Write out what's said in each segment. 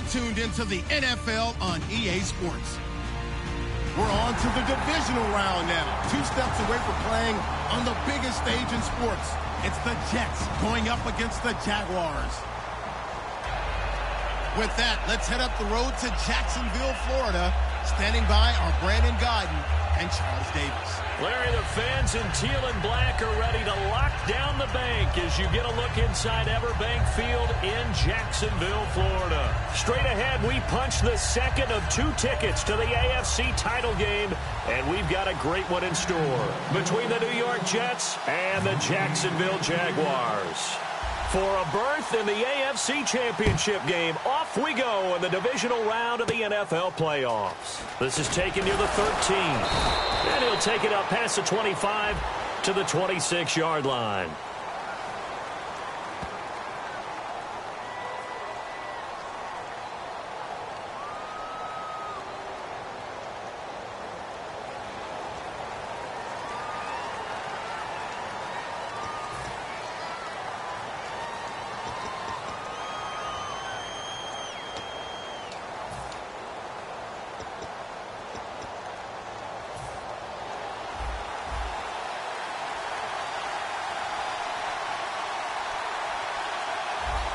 tuned into the NFL on EA Sports. We're on to the divisional round now. 2 steps away from playing on the biggest stage in sports. It's the Jets going up against the Jaguars. With that, let's head up the road to Jacksonville, Florida. Standing by are Brandon Godden and Charles Davis. Larry, the fans in teal and black are ready to lock down the bank as you get a look inside Everbank Field in Jacksonville, Florida. Straight ahead, we punch the second of 2 tickets to the AFC title game, and we've got a great one in store between the New York Jets and the Jacksonville Jaguars. For a berth in the AFC Championship game, off we go in the divisional round of the NFL playoffs. This is taken near the 13. And he'll take it up past the 25 to the 26-yard line.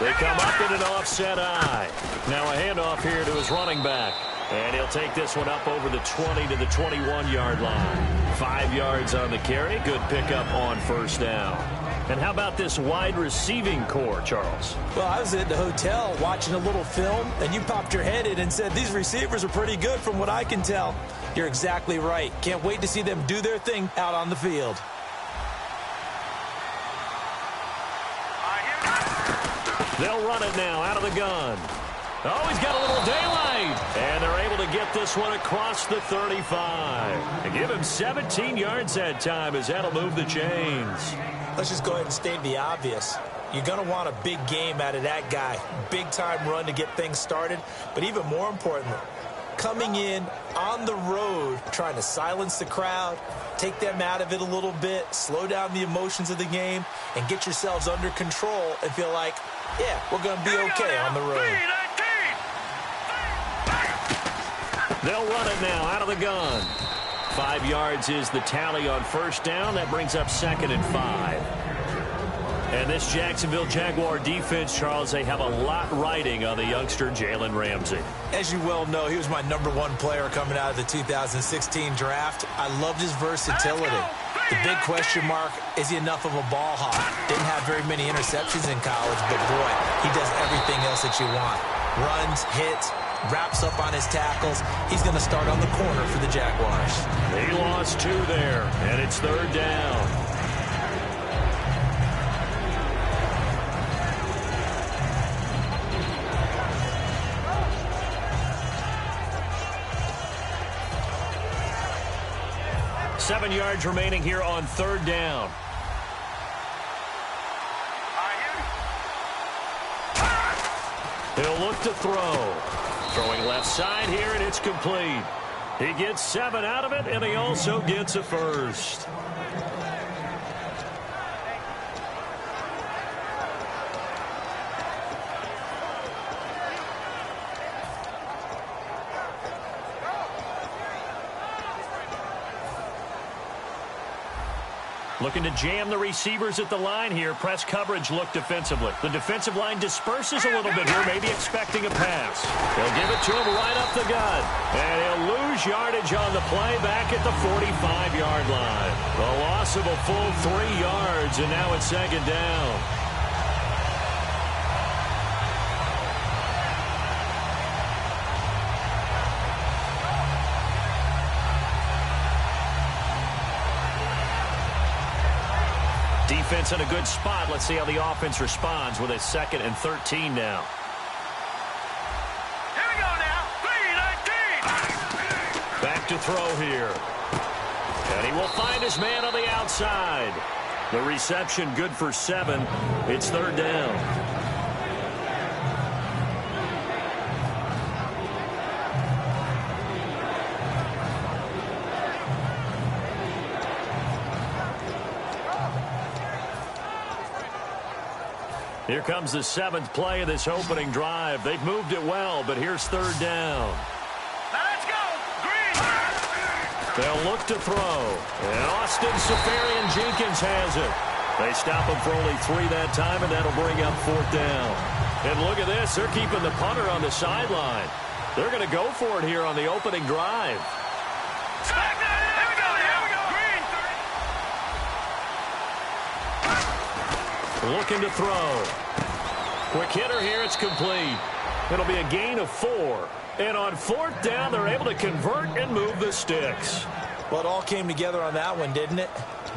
They come up in an offset eye. Now a handoff here to his running back. And he'll take this one up over the 20 to the 21-yard line. 5 yards on the carry. Good pickup on first down. And how about this wide receiving core, Charles? Well, I was at the hotel watching a little film, and you popped your head in and said, these receivers are pretty good from what I can tell. You're exactly right. Can't wait to see them do their thing out on the field. They'll run it now out of the gun. Oh, he's got a little daylight. And they're able to get this one across the 35. And give him 17 yards that time as that'll move the chains. Let's just go ahead and state the obvious. You're going to want a big game out of that guy. Big-time run to get things started. But even more importantly, coming in on the road, trying to silence the crowd, take them out of it a little bit, slow down the emotions of the game, and get yourselves under control and feel like, yeah, we're going to be okay on the road. They'll run it now out of the gun. 5 yards is the tally on first down. That brings up 2nd and 5. And this Jacksonville Jaguar defense, Charles, they have a lot riding on the youngster Jalen Ramsey. As you well know, he was my #1 player coming out of the 2016 draft. I loved his versatility. The big question mark, is he enough of a ball hawk? Didn't have very many interceptions in college, but boy, he does everything else that you want. Runs, hits, wraps up on his tackles. He's going to start on the corner for the Jaguars. He lost 2 there, and it's 3rd down. Seven yards remaining here on 3rd down. He'll look to throw. Throwing left side here, and it's complete. He gets 7 out of it, and he also gets a first. Looking to jam the receivers at the line here. Press coverage look defensively. The defensive line disperses a little bit here, maybe expecting a pass. They'll give it to him right up the gut. And he'll lose yardage on the play back at the 45-yard line. The loss of a full 3 yards, and now it's 2nd down. Defense in a good spot. Let's see how the offense responds with a 2nd and 13 now. Here we go now. 3-19. Back to throw here. And he will find his man on the outside. The reception good for 7. It's 3rd down. Here comes the 7th play of this opening drive. They've moved it well, but here's 3rd down. Now let's go. Green. They'll look to throw. And Austin Safarian-Jenkins has it. They stop him for only 3 that time, and that'll bring up 4th down. And look at this. They're keeping the punter on the sideline. They're going to go for it here on the opening drive. Looking to throw. Quick hitter here. It's complete. It'll be a gain of 4. And on 4th down, they're able to convert and move the sticks. Well, it all came together on that one, didn't it?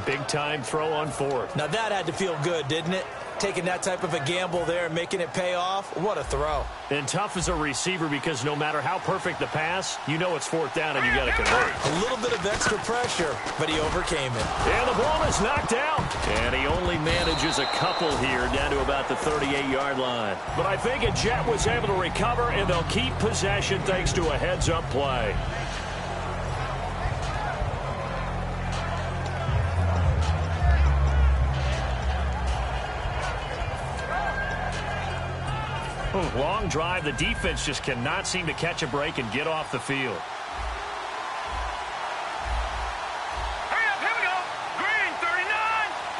Big-time throw on 4th. Now, that had to feel good, didn't it? Taking that type of a gamble there and making it pay off. What a throw. And tough as a receiver because no matter how perfect the pass, you know it's 4th down and you got to convert. A little bit of extra pressure, but he overcame it. And the ball is knocked out. And he only manages a couple here down to about the 38-yard line. But I think a Jet was able to recover, and they'll keep possession thanks to a heads-up play. Long drive. The defense just cannot seem to catch a break and get off the field. Hurry up, here we go. Green 39.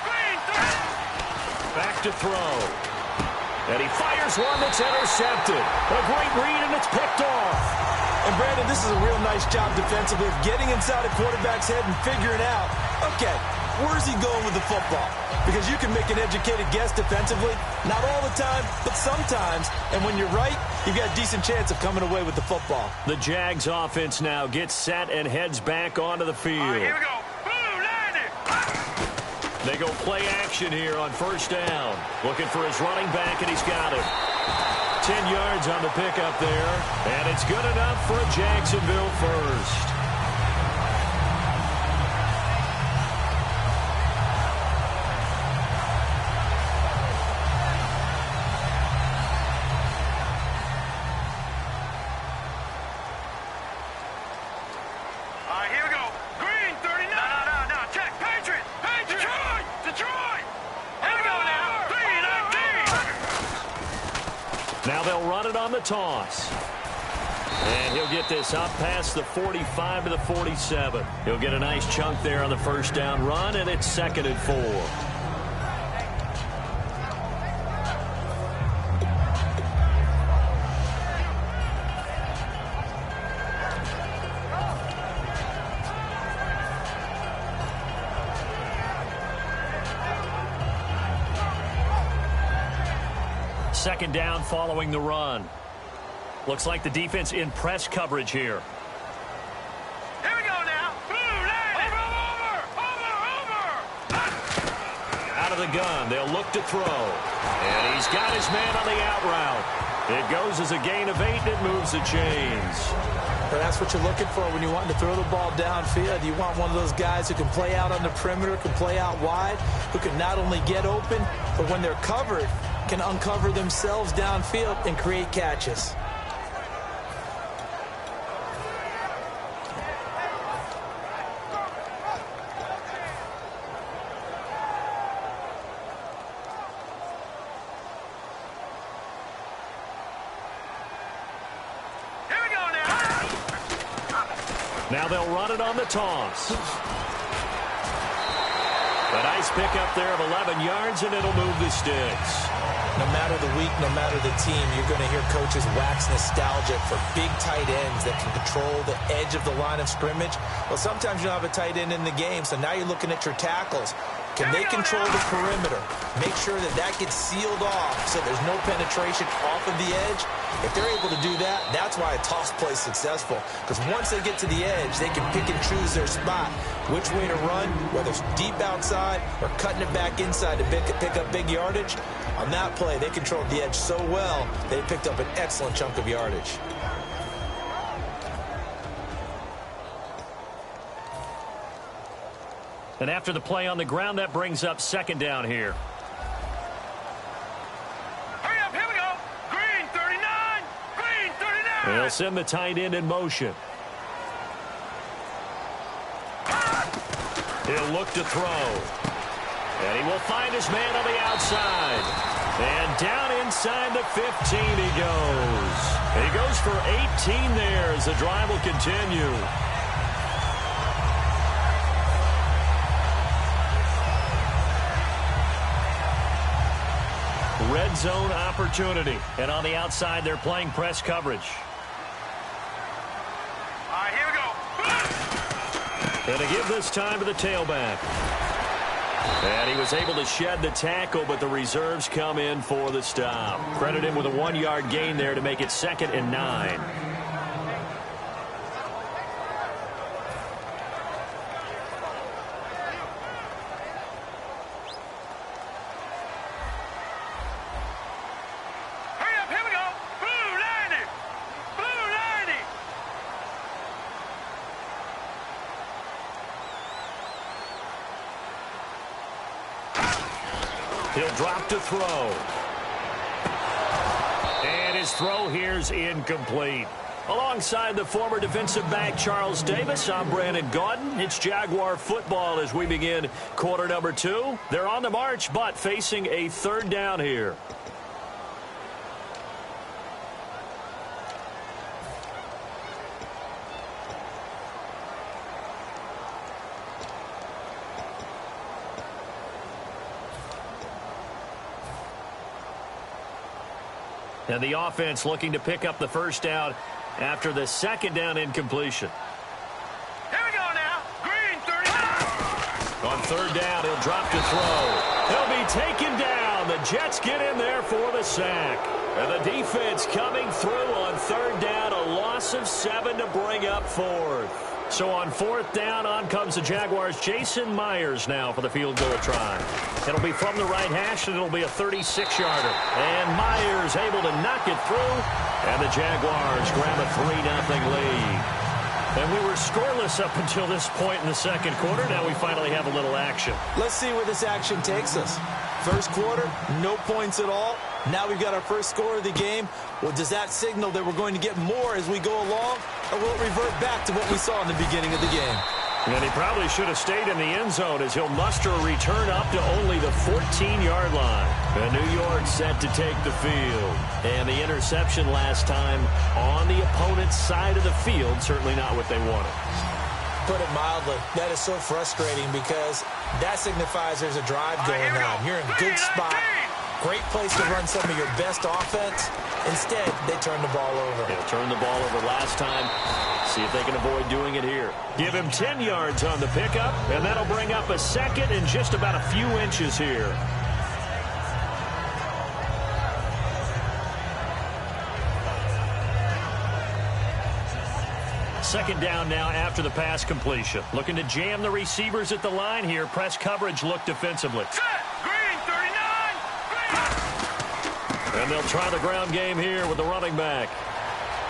Green 30. Back to throw. And he fires one that's intercepted. A great read, and it's picked off. And, Brandon, this is a real nice job defensively of getting inside a quarterback's head and figuring out, okay, where's he going with the football? Because you can make an educated guess defensively. Not all the time, but sometimes. And when you're right, you've got a decent chance of coming away with the football. The Jags offense now gets set and heads back onto the field. All right, here we go. Blue, landed. They go play action here on 1st down. Looking for his running back, and he's got it. 10 yards on the pickup there. And it's good enough for a Jacksonville first. Now they'll run it on the toss. And he'll get this up past the 45 to the 47. He'll get a nice chunk there on the 1st down run, and it's 2nd and 4. Second down following the run. Looks like the defense in press coverage here. Here we go now. Blue, landed. Over. Out of the gun. They'll look to throw. And he's got his man on the out route. It goes as a gain of 8, and it moves the chains. But that's what you're looking for when you want to throw the ball downfield. You want one of those guys who can play out on the perimeter, can play out wide, who can not only get open, but when they're covered, can uncover themselves downfield and create catches. Here we go now. Now they'll run it on the toss. A nice pickup there of 11 yards, and it'll move the sticks. No matter the week, no matter the team, you're going to hear coaches wax nostalgic for big tight ends that can control the edge of the line of scrimmage. Well, sometimes you don't have a tight end in the game, so now you're looking at your tackles. Can they control the perimeter? Make sure that that gets sealed off so there's no penetration off of the edge. If they're able to do that, that's why a toss play is successful. Because once they get to the edge, they can pick and choose their spot, which way to run, whether it's deep outside or cutting it back inside to pick up big yardage. On that play, they controlled the edge so well, they picked up an excellent chunk of yardage. And after the play on the ground, that brings up 2nd down here. Hurry up, here we go. Green 39. Green 39. They'll send the tight end in motion. He'll look to throw. And he will find his man on the outside. And down inside the 15 he goes. He goes for 18 there as the drive will continue. Red zone opportunity. And on the outside, they're playing press coverage. All right, here we go. And to give this time to the tailback. And he was able to shed the tackle, but the reserves come in for the stop. Credit him with a 1-yard gain there to make it 2nd and 9. Hurry up, here we go. Blue 90. Blue 90. He'll drop to throw. And his throw here's incomplete. Alongside the former defensive back Charles Davis, I'm Brandon Gaudin. It's Jaguar football as we begin quarter number 2. They're on the march, but facing a 3rd down here. And the offense looking to pick up the 1st down after the 2nd down incompletion. Here we go now. Green 39. On 3rd down, he'll drop to throw. He'll be taken down. The Jets get in there for the sack. And the defense coming through on 3rd down. A loss of 7 to bring up 4th. So on 4th down, on comes the Jaguars' Jason Myers now for the field goal try. It'll be from the right hash, and it'll be a 36-yarder. And Myers able to knock it through, and the Jaguars grab a 3-0 lead. And we were scoreless up until this point in the 2nd quarter. Now we finally have a little action. Let's see where this action takes us. 1st quarter, no points at all. Now we've got our 1st score of the game. Well, does that signal that we're going to get more as we go along? Or will it revert back to what we saw in the beginning of the game? And he probably should have stayed in the end zone as he'll muster a return up to only the 14-yard line. And New York set to take the field. And the interception last time on the opponent's side of the field, certainly not what they wanted. Put it mildly, that is so frustrating because that signifies there's a drive going on. You're in a good spot. Great place to run some of your best offense. Instead, they turn the ball over. They'll turn the ball over last time. See if they can avoid doing it here. Give him 10 yards on the pickup, and that'll bring up a 2nd and just about a few inches here. Second down now after the pass completion. Looking to jam the receivers at the line here. Press coverage look defensively. Set. Green 39. Green. And they'll try the ground game here with the running back.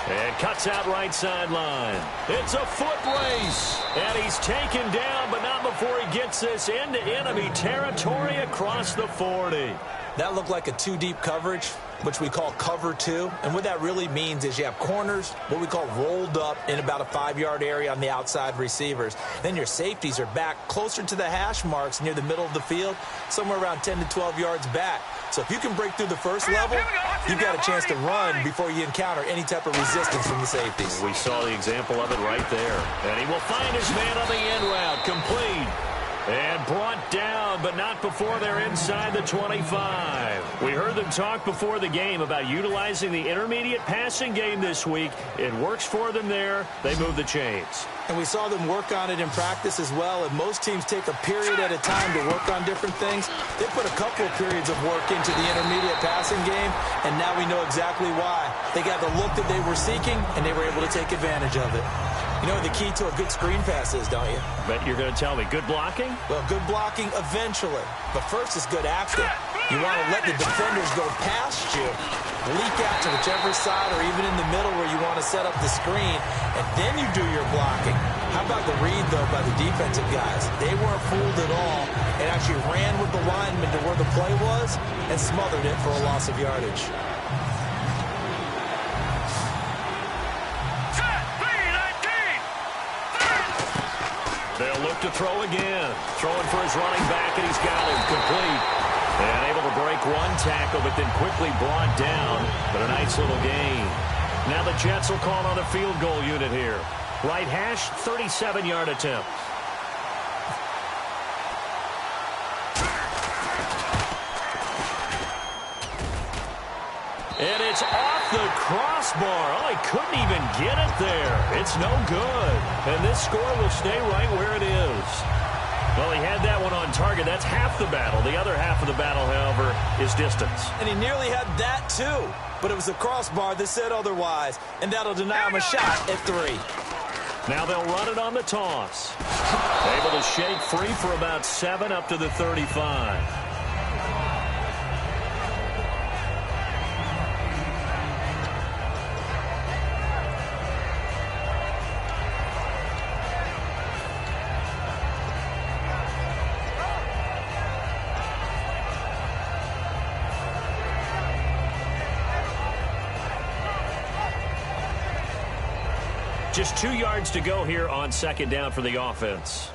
And cuts out right sideline. It's a foot race. And he's taken down, but not before he gets this into enemy territory across the 40. That looked like a 2-deep coverage, which we call cover 2. And what that really means is you have corners, what we call rolled up in about a 5-yard area on the outside receivers. Then your safeties are back closer to the hash marks near the middle of the field, somewhere around 10 to 12 yards back. So if you can break through the first level, you've got a chance to run before you encounter any type of resistance from the safeties. We saw the example of it right there. And he will find his man on the end route, complete. And brought down, but not before they're inside the 25. We heard them talk before the game about utilizing the intermediate passing game this week. It works for them there. They move the chains. And we saw them work on it in practice as well. And most teams take a period at a time to work on different things. They put a couple of periods of work into the intermediate passing game, and now we know exactly why. They got the look that they were seeking, and they were able to take advantage of it. You know what the key to a good screen pass is, don't you? Bet you're going to tell me. Good blocking? Well, good blocking eventually. But first is good acting. You want to let the defenders go past you, leak out to whichever side or even in the middle where you want to set up the screen, and then you do your blocking. How about the read, though, by the defensive guys? They weren't fooled at all and actually ran with the lineman to where the play was and smothered it for a loss of yardage. They'll look to throw again. Throwing for his running back, and he's got him complete. And able to break one tackle, but then quickly brought down. But a nice little gain. Now the Jets will call on the field goal unit here. Right hash, 37-yard attempt. And it's off the crossbar. Oh, he couldn't even get it there. It's no good. And this score will stay right where it is. Well, he had that one on target. That's half the battle. The other half of the battle, however, is distance. And he nearly had that, too. But it was a crossbar that said otherwise. And that'll deny him a shot at 3. Now they'll run it on the toss. Able to shake free for about 7 up to the 35. Just 2 yards to go here on second down for the offense.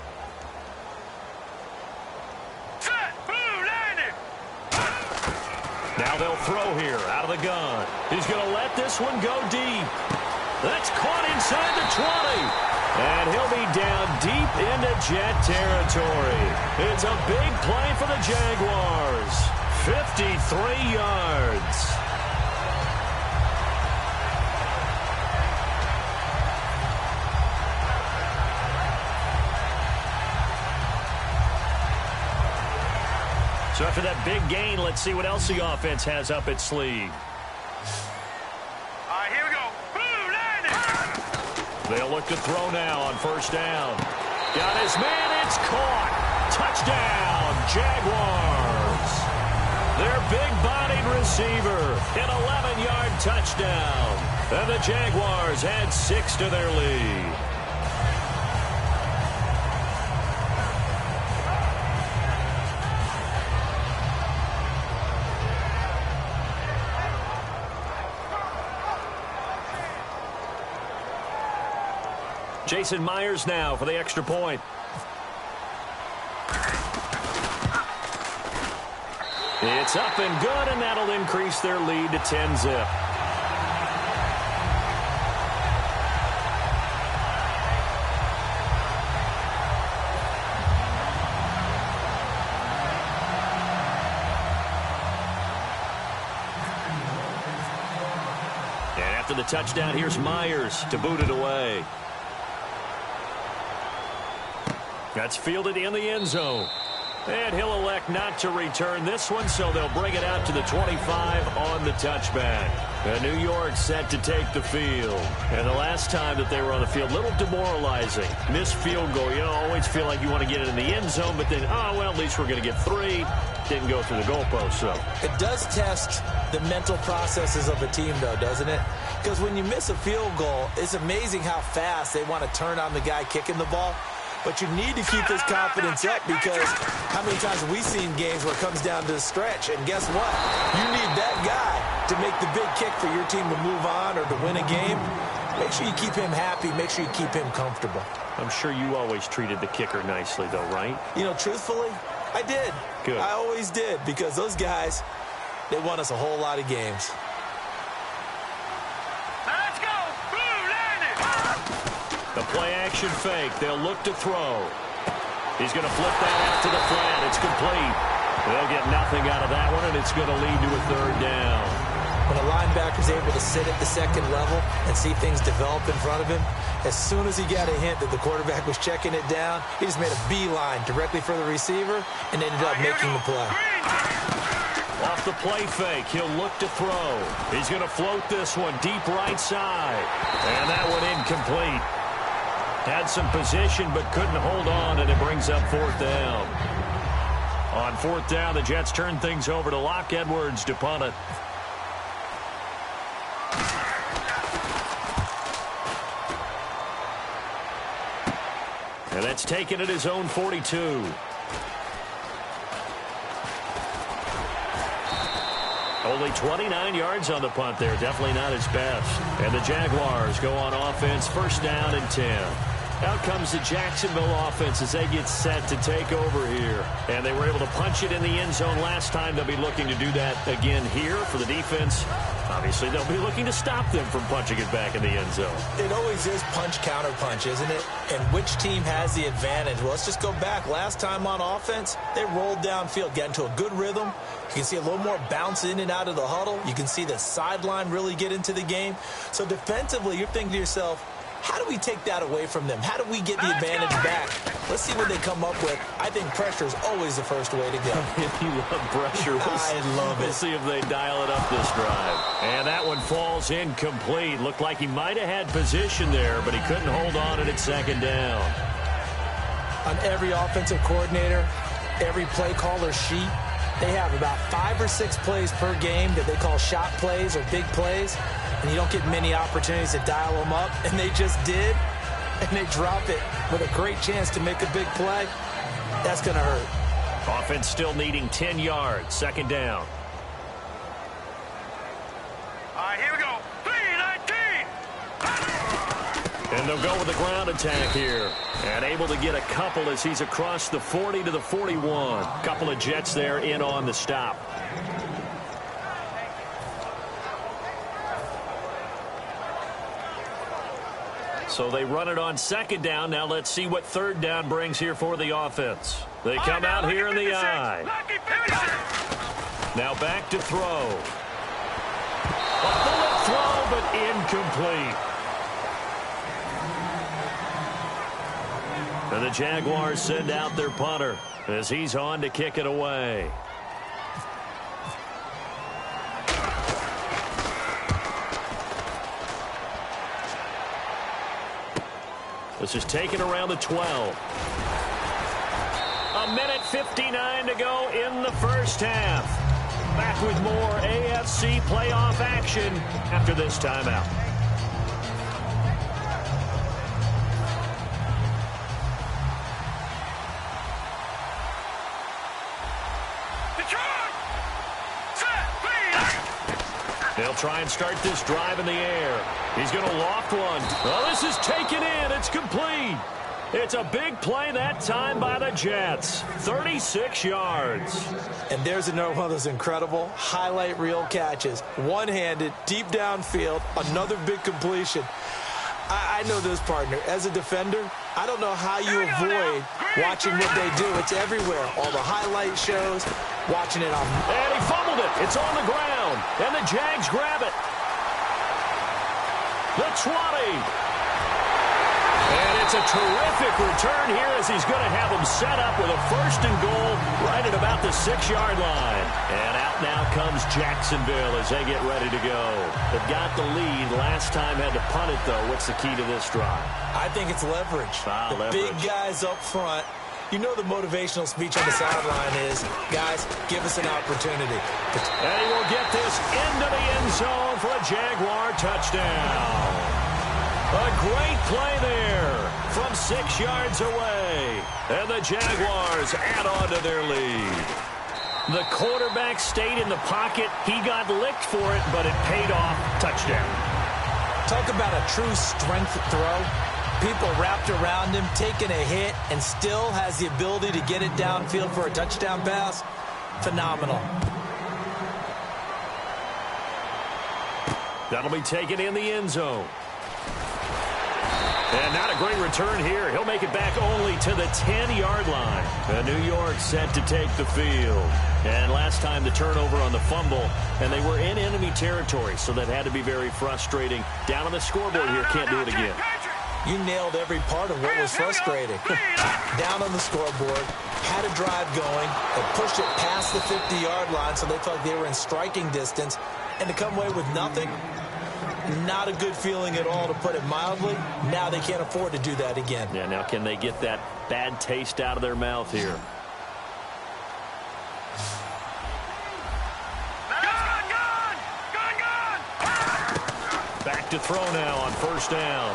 Now they'll throw here out of the gun. He's going to let this one go deep. That's caught inside the 20. And he'll be down deep into Jet territory. It's a big play for the Jaguars. 53 yards. So after that big gain, let's see what else the offense has up its sleeve. All right, here we go. Boom, landing. They'll look to throw now on first down. Got his man. It's caught. Touchdown, Jaguars. Their big-bodied receiver, an 11-yard touchdown. And the Jaguars add 6 to their lead. Jason Myers now for the extra point. It's up and good, and that'll increase their lead to 10-zip. And after the touchdown, here's Myers to boot it away. That's fielded in the end zone. And he'll elect not to return this one, so they'll bring it out to the 25 on the touchback. And New York set to take the field. And the last time that they were on the field, a little demoralizing. Missed field goal. You know, always feel like you want to get it in the end zone, but then, oh, well, at least we're going to get 3. Didn't go through the goalpost, so. It does test the mental processes of a team, though, doesn't it? Because when you miss a field goal, it's amazing how fast they want to turn on the guy kicking the ball. But you need to keep this confidence up, because how many times have we seen games where it comes down to the stretch? And guess what? You need that guy to make the big kick for your team to move on or to win a game. Make sure you keep him happy. Make sure you keep him comfortable. I'm sure you always treated the kicker nicely, though, right? You know, truthfully, I did. Good. I always did, because those guys, they won us a whole lot of games. The play-action fake. They'll look to throw. He's going to flip that out to the flat. It's complete. They'll get nothing out of that one, and it's going to lead to a third down. When a linebacker's able to sit at the second level and see things develop in front of him, as soon as he got a hint that the quarterback was checking it down, he just made a beeline directly for the receiver and ended up making the play. Off the play fake, he'll look to throw. He's going to float this one deep right side. And that one incomplete. Had some position but couldn't hold on, and it brings up fourth down. On fourth down, the Jets turn things over to Locke Edwards to punt it. And that's taken at his own 42. Only 29 yards on the punt there. Definitely not his best. And the Jaguars go on offense, first down and 10. Out comes the Jacksonville offense as they get set to take over here. And they were able to punch it in the end zone last time. They'll be looking to do that again here for the defense. Obviously, they'll be looking to stop them from punching it back in the end zone. It always is punch-counter-punch, isn't it? And which team has the advantage? Well, let's just go back. Last time on offense, they rolled downfield, got into a good rhythm. You can see a little more bounce in and out of the huddle. You can see the sideline really get into the game. So defensively, you're thinking to yourself, how do we take that away from them? How do we get the advantage back? Let's see what they come up with. I think pressure is always the first way to go. If you love pressure, I love it. We'll see if they dial it up this drive. And that one falls incomplete. Looked like he might have had position there, but he couldn't hold on at second down. On every offensive coordinator, every play caller sheet, they have about 5 or 6 plays per game that they call shot plays or big plays. And you don't get many opportunities to dial them up, and they just did, and they drop it with a great chance to make a big play. That's going to hurt. Offense still needing 10 yards, second down. All right, here we go. 3-19. And they'll go with the ground attack here. And able to get a couple as he's across the 40 to the 41. Couple of Jets there in on the stop. So they run it on second down. Now let's see what third down brings here for the offense. They come out here in the eye. Now back to throw. A bullet throw, but incomplete. And the Jaguars send out their punter as he's on to kick it away. This is taken around the 12. A minute 59 to go in the first half. Back with more AFC playoff action after this timeout. They'll try and start this drive in the air. He's going to loft one. Oh, this is taken in. It's complete. It's a big play that time by the Jets. 36 yards. And there's another one of those incredible highlight reel catches. One-handed, deep downfield, another big completion. I know this, partner. As a defender, I don't know how you avoid watching what they do. It's everywhere. All the highlight shows, watching it on. And he fumbled it. It's on the ground. And the Jags grab it. The 20. And it's a terrific return here as he's going to have them set up with a 1st and goal right at about the 6-yard line. And out now comes Jacksonville as they get ready to go. They've got the lead. Last time had to punt it, though. What's the key to this drive? I think it's leverage. Leverage. Big guys up front. You know the motivational speech on the sideline is, guys, give us an opportunity. And he will get this into the end zone for a Jaguar touchdown. A great play there from 6 yards away. And the Jaguars add on to their lead. The quarterback stayed in the pocket. He got licked for it, but it paid off. Touchdown. Talk about a true strength throw. People wrapped around him, taking a hit, and still has the ability to get it downfield for a touchdown pass. Phenomenal. That'll be taken in the end zone. And not a great return here. He'll make it back only to the 10-yard line. And New York set to take the field. And last time the turnover on the fumble, and they were in enemy territory, so that had to be very frustrating. Down on the scoreboard here, can't do it again. You nailed every part of what was frustrating. Down on the scoreboard, had a drive going, and pushed it past the 50-yard line so they felt like they were in striking distance. And to come away with nothing, not a good feeling at all, to put it mildly. Now they can't afford to do that again. Yeah, now can they get that bad taste out of their mouth here? Back to throw now on 1st down.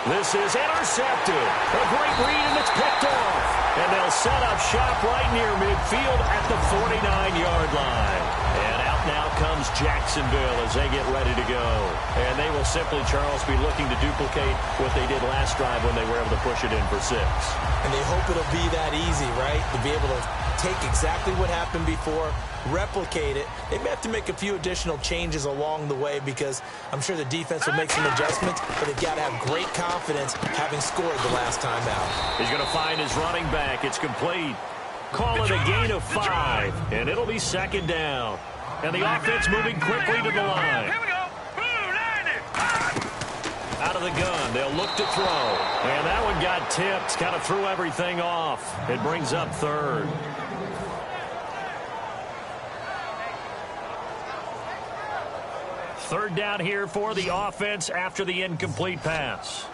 This is intercepted. A great read, and it's picked off. And they'll set up shop right near midfield at the 49-yard line. And out now comes Jacksonville as they get ready to go. And they will will simply, Charles, be looking to duplicate what they did last drive when they were able to push it in for 6. And they hope it'll be that easy, right? To be able to take exactly what happened before, replicate it. They may have to make a few additional changes along the way because I'm sure the defense will make some adjustments, but they've got to have great confidence having scored the last time out. He's going to find his running back. It's complete. Call it a gain of 5, and it'll be second down. And the offense moving quickly to the line. Here we go. Out of the gun, they'll look to throw. And that one got tipped, kind of threw everything off. It brings up third. Third down here for the offense after the incomplete pass.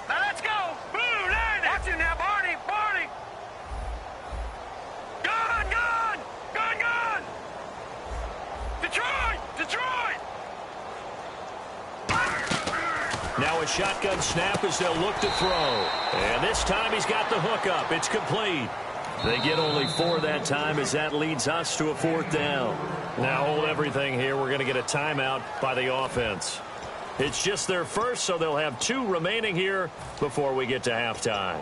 Now let's go. Blue line. Watch you now, Barney. Barney. Gun, gun. Gun, gun. Detroit. Detroit. Now a shotgun snap as they'll look to throw. And this time he's got the hook up. It's complete. They get only 4 that time as that leads us to a 4th down. Now hold everything here. We're going to get a timeout by the offense. It's just their first, so they'll have 2 remaining here before we get to halftime.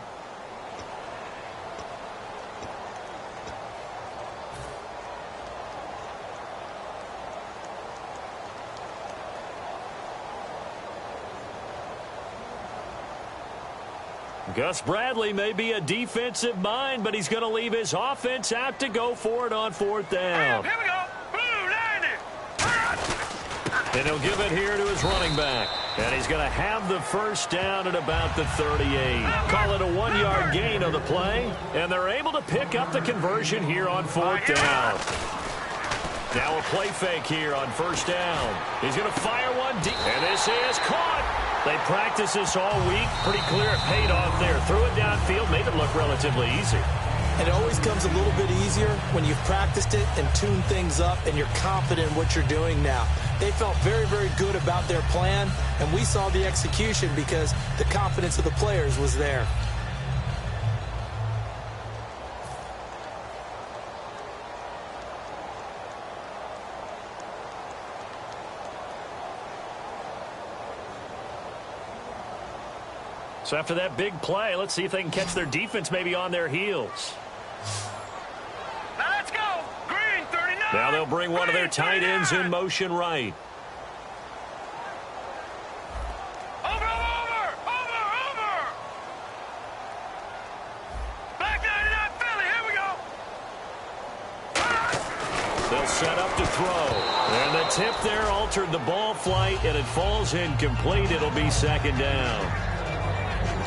Gus Bradley may be a defensive mind, but he's going to leave his offense out to go for it on 4th down. Here we go. Blue line. And he'll give it here to his running back. And he's going to have the first down at about the 38. Call it a 1-yard gain of the play. And they're able to pick up the conversion here on 4th down. Now a play fake here on 1st down. He's going to fire one deep. And this is caught. They practiced this all week. Pretty clear it paid off there. Threw it downfield, made it look relatively easy. And it always comes a little bit easier when you've practiced it and tuned things up and you're confident in what you're doing now. They felt very, very good about their plan, and we saw the execution because the confidence of the players was there. So after that big play, let's see if they can catch their defense maybe on their heels. Now let's go. Green 39. Now they'll bring one of their tight ends in motion right. Over. Back 99 Philly. Here we go. They'll set up to throw. And the tip there altered the ball flight, and it falls incomplete. It'll be second down.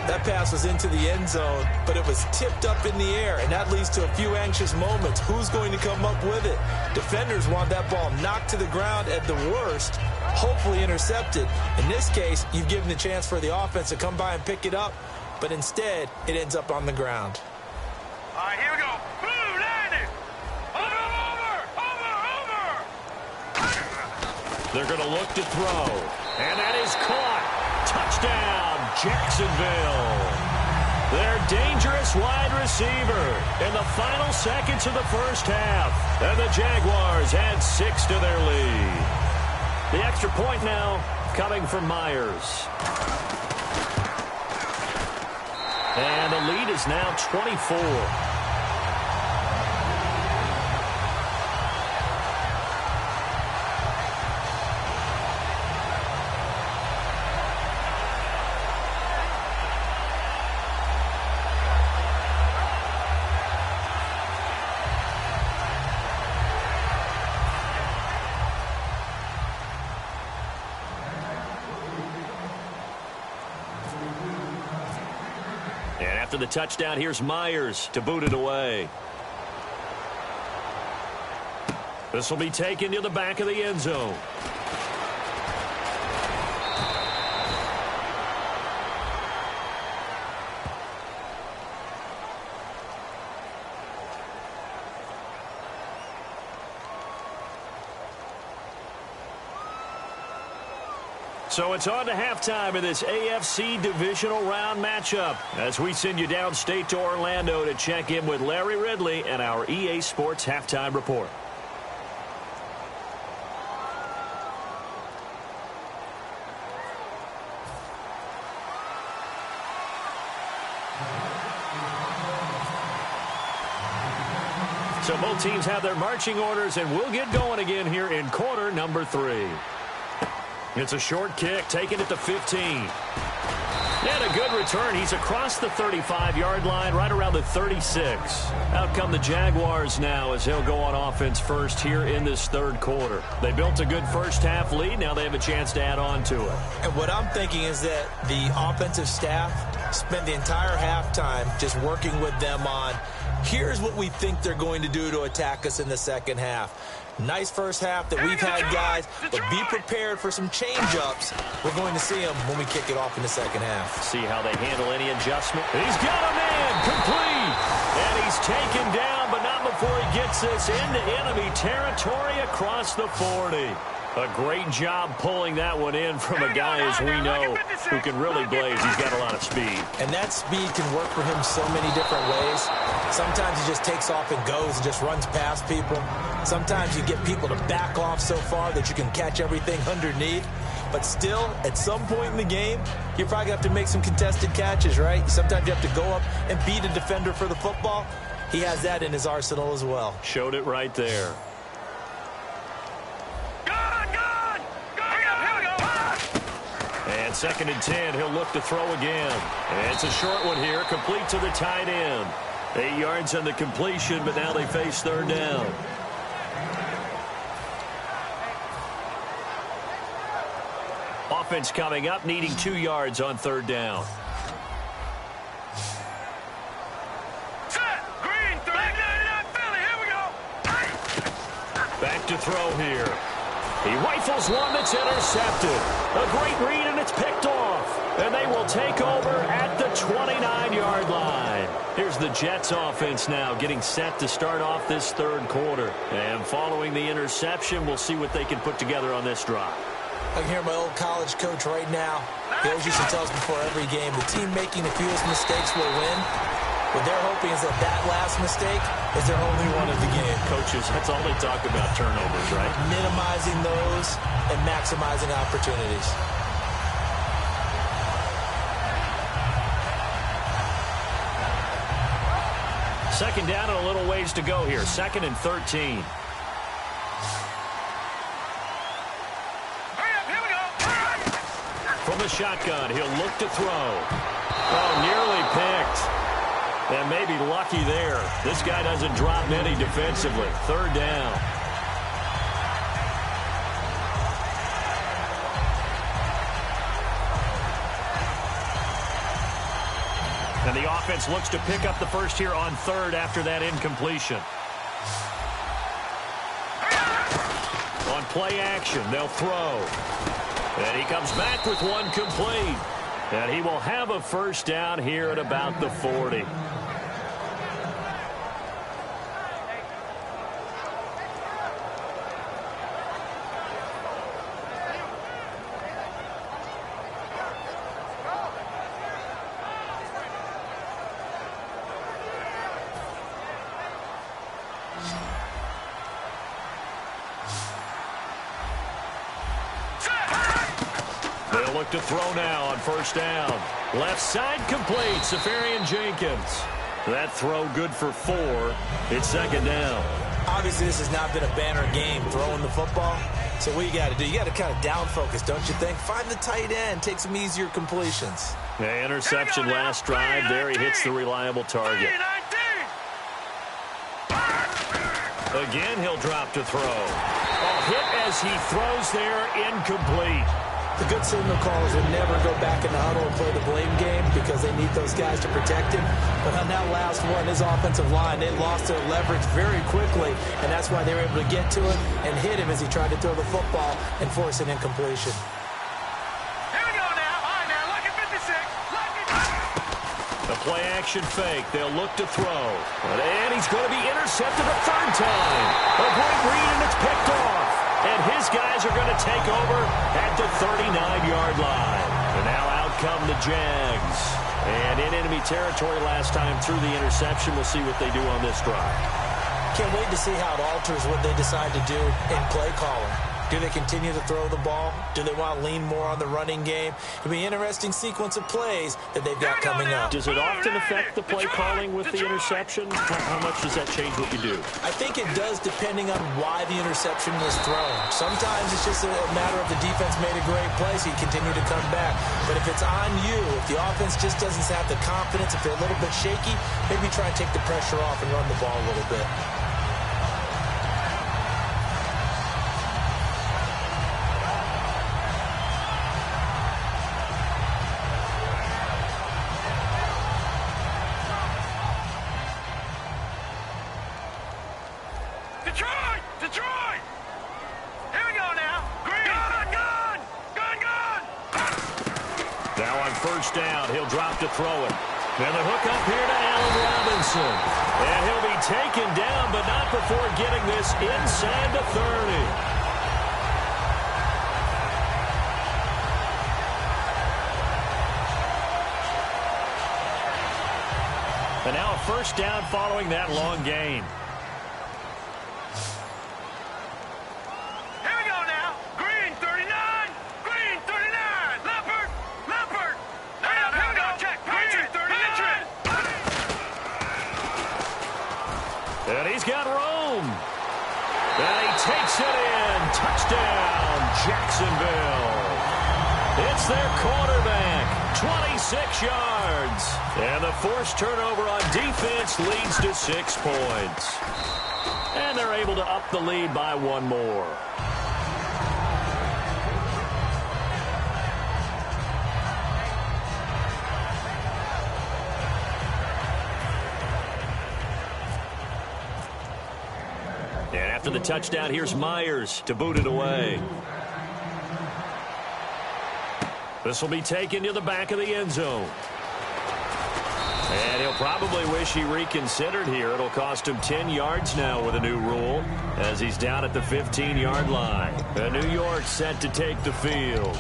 That pass was into the end zone, but it was tipped up in the air, and that leads to a few anxious moments. Who's going to come up with it? Defenders want that ball knocked to the ground at the worst, hopefully intercepted. In this case, you've given the chance for the offense to come by and pick it up, but instead, it ends up on the ground. All right, here we go. Blue landing. Over. They're going to look to throw. And that is caught. Touchdown, Jacksonville. Their dangerous wide receiver in the final seconds of the first half. And the Jaguars add 6 to their lead. The extra point now coming from Myers. And the lead is now 24. After the touchdown, here's Myers to boot it away. This will be taken to the back of the end zone. So it's on to halftime in this AFC divisional round matchup as we send you downstate to Orlando to check in with Larry Ridley and our EA Sports Halftime Report. So both teams have their marching orders, and we'll get going again here in quarter number 3. It's a short kick, taking it to 15. And a good return. He's across the 35-yard line, right around the 36. Out come the Jaguars now as he'll go on offense first here in this third quarter. They built a good first-half lead. Now they have a chance to add on to it. And what I'm thinking is that the offensive staff spent the entire halftime just working with them on, here's what we think they're going to do to attack us in the second half. Nice first half that we've had, guys, but be prepared for some change-ups. We're going to see them when we kick it off in the second half. See how they handle any adjustment. He's got a man complete. And he's taken down, but not before he gets this into enemy territory across the 40. A great job pulling that one in from a guy, as we know, who can really blaze. He's got a lot of speed. And that speed can work for him so many different ways. Sometimes he just takes off and goes and just runs past people. Sometimes you get people to back off so far that you can catch everything underneath. But still, at some point in the game, you're probably going to have to make some contested catches, right? Sometimes you have to go up and beat a defender for the football. He has that in his arsenal as well. Showed it right there. And 2nd and 10, he'll look to throw again. And it's a short one here, complete to the tight end. 8 yards on the completion, but now they face third down. Offense coming up, needing 2 yards on third down. Back to throw here. He rifles one that's intercepted. A great read, and it's picked off. And they will take over at the 29-yard line. Here's the Jets offense now getting set to start off this third quarter. And following the interception, we'll see what they can put together on this drive. I can hear my old college coach right now. He always used to tell us before every game, the team making the fewest mistakes will win. What they're hoping is that that last mistake is their only one of the game. Coaches, that's all they talk about, turnovers, right? Minimizing those and maximizing opportunities. Second down and a little ways to go here. 2nd and 13. From the shotgun, he'll look to throw. Oh, nearly picked. And maybe lucky there. This guy doesn't drop many defensively. Third down. And the offense looks to pick up the first here on third after that incompletion. On play action, they'll throw. And he comes back with one complete. And he will have a first down here at about the 40. They'll look to throw now on first down. Left side complete, Safarian-Jenkins. That throw good for 4. It's second down. Obviously, this has not been a banner game throwing the football. So what you got to do, you got to kind of down focus, don't you think? Find the tight end, take some easier completions. The interception last drive. There he hits the reliable target. Again, he'll drop to throw. A hit as he throws there, incomplete. The good signal callers would never go back in the huddle and play the blame game because they need those guys to protect him. But on that last one, his offensive line, they lost their leverage very quickly, and that's why they were able to get to it and hit him as he tried to throw the football and force an incompletion. Here we go now. All right, now, look at 56. The play-action fake. They'll look to throw. And he's going to be intercepted a third time. A great read, and it's picked off. And his guys are going to take over at the 39-yard line. And now out come the Jags. And in enemy territory last time through the interception. We'll see what they do on this drive. Can't wait to see how it alters what they decide to do in play calling. Do they continue to throw the ball? Do they want to lean more on the running game? It'll be an interesting sequence of plays that they've got coming up. Does it often affect the play calling with the interception? How much does that change what you do? I think it does depending on why the interception was thrown. Sometimes it's just a matter of the defense made a great play, so you continue to come back. But if it's on you, if the offense just doesn't have the confidence, if they're a little bit shaky, maybe try and take the pressure off and run the ball a little bit. Detroit! Detroit! Here we go now. Green! Gun! Now on first down, he'll drop to throw it. And the hook up here to Allen Robinson. And he'll be taken down, but not before getting this inside the 30. And now a first down following that long gain. Here we go now. Green 39. Green 39. Leopard. Leopard. Now, here we go. Check. Green 39. And he's got room. And he takes it in. Touchdown, Jacksonville. It's their quarterback. 26 yards. And the forced turnover on defense leads to 6 points. And they're able to up the lead by one more. And after the touchdown, here's Myers to boot it away. This will be taken to the back of the end zone. And he'll probably wish he reconsidered here. It'll cost him 10 yards now with a new rule as he's down at the 15-yard line. And New York set to take the field.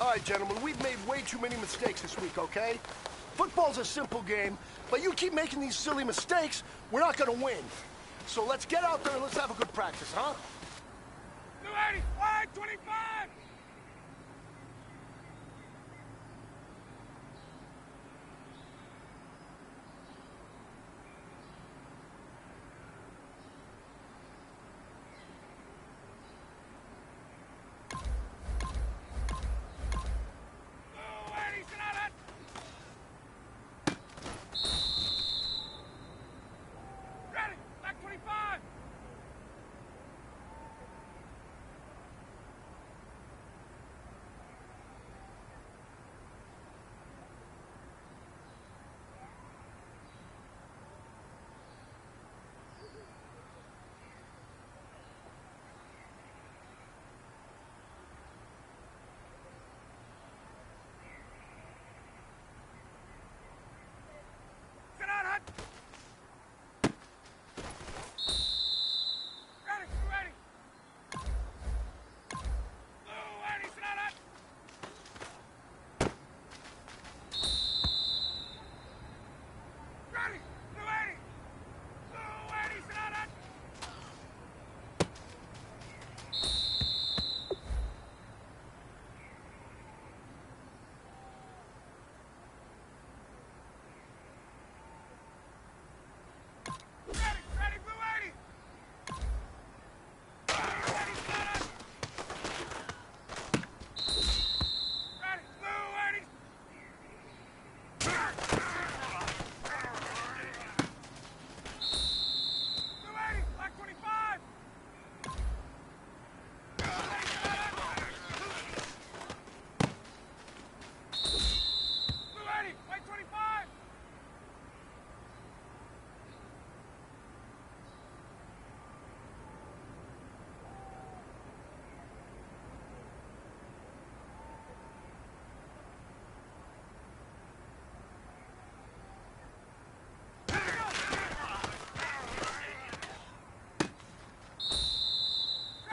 All right, gentlemen, we've made way too many mistakes this week, okay? Football's a simple game, but you keep making these silly mistakes, we're not gonna win. So let's get out there and let's have a good practice, huh? 280, wide, 25!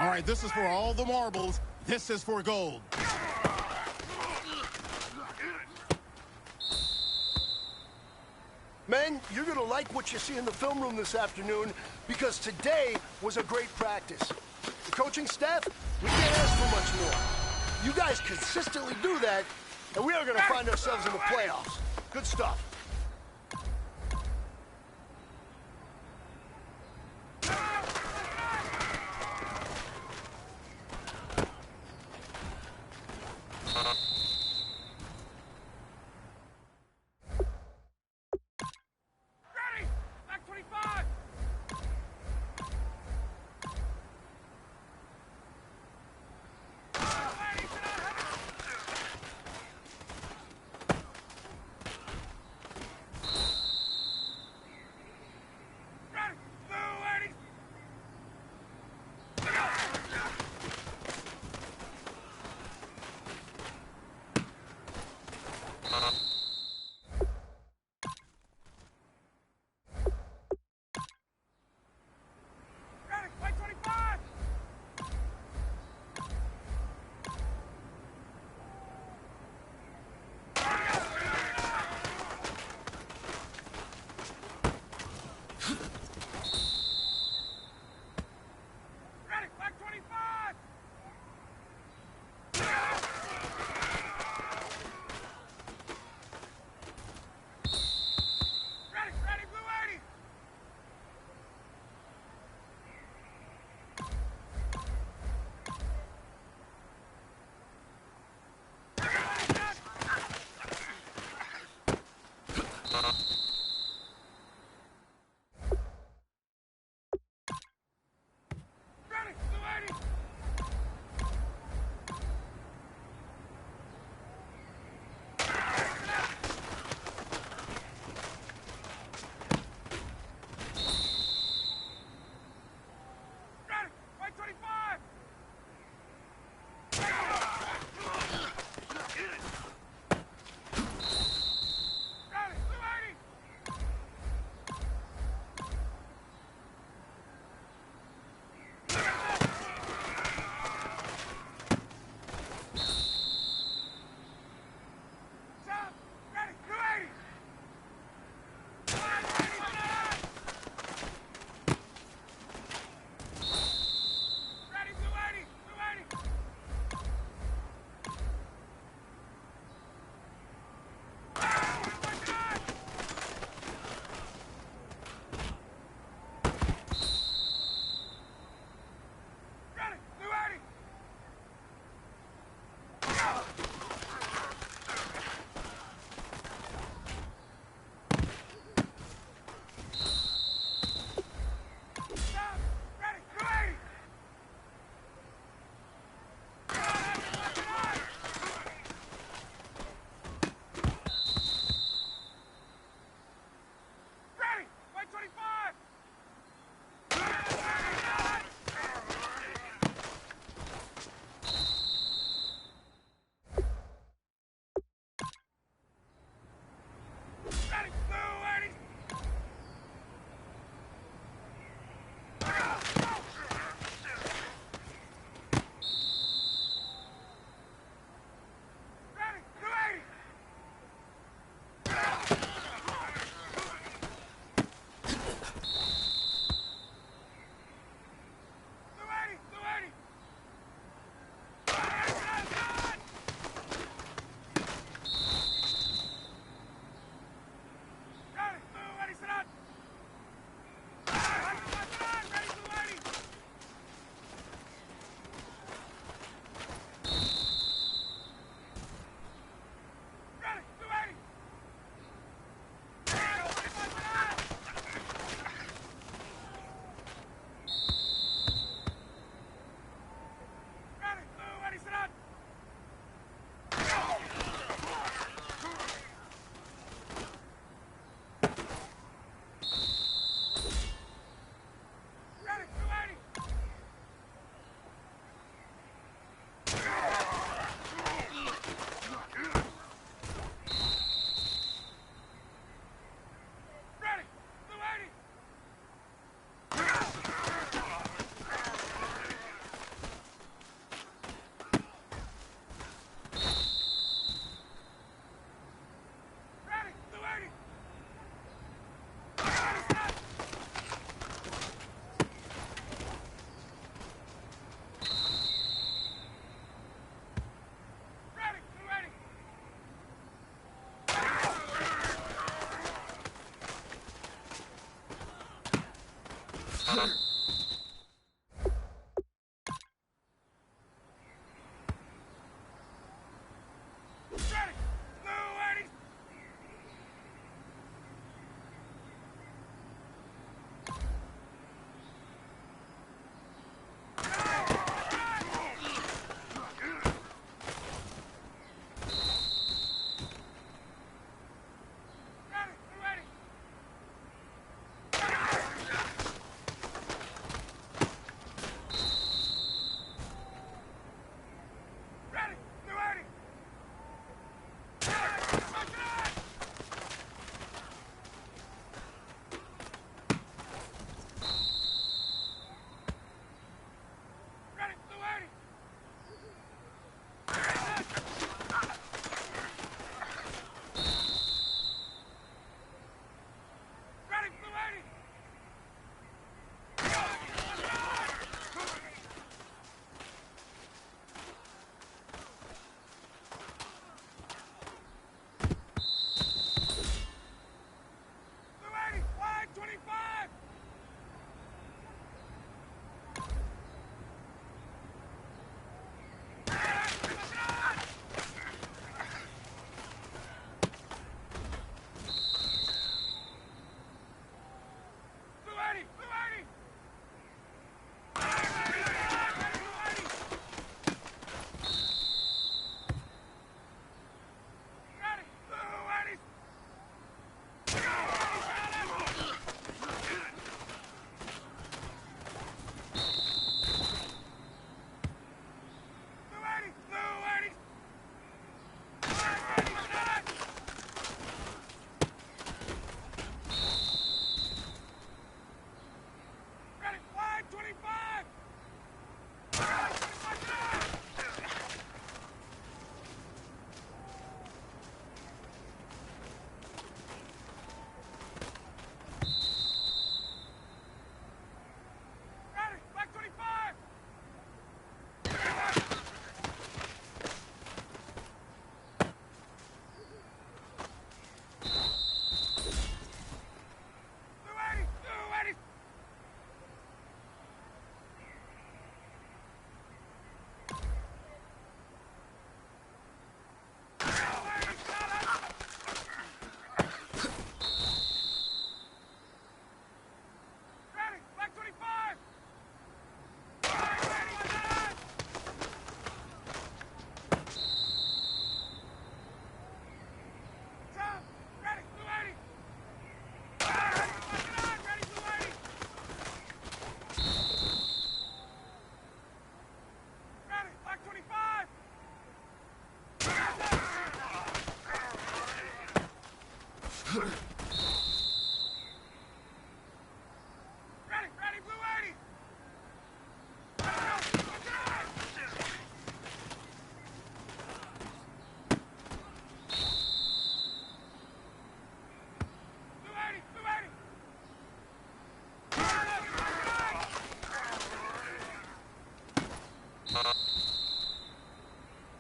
All right, this is for all the marbles. This is for gold. Men, you're gonna like what you see in the film room this afternoon because today was a great practice. The coaching staff, we can't ask for much more. You guys consistently do that, and we are gonna find ourselves in the playoffs. Good stuff.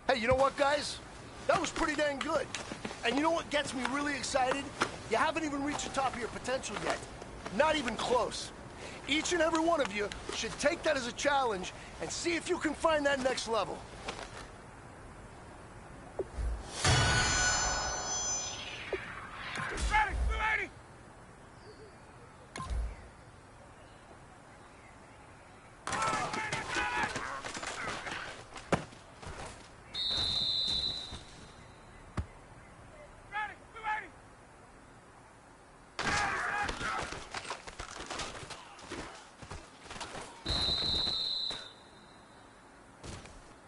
Hey, you know what, guys? That was pretty dang good. And you know what gets me really excited? You haven't even reached the top of your potential yet. Not even close. Each and every one of you should take that as a challenge and see if you can find that next level. Ready, 280! Ready, 280!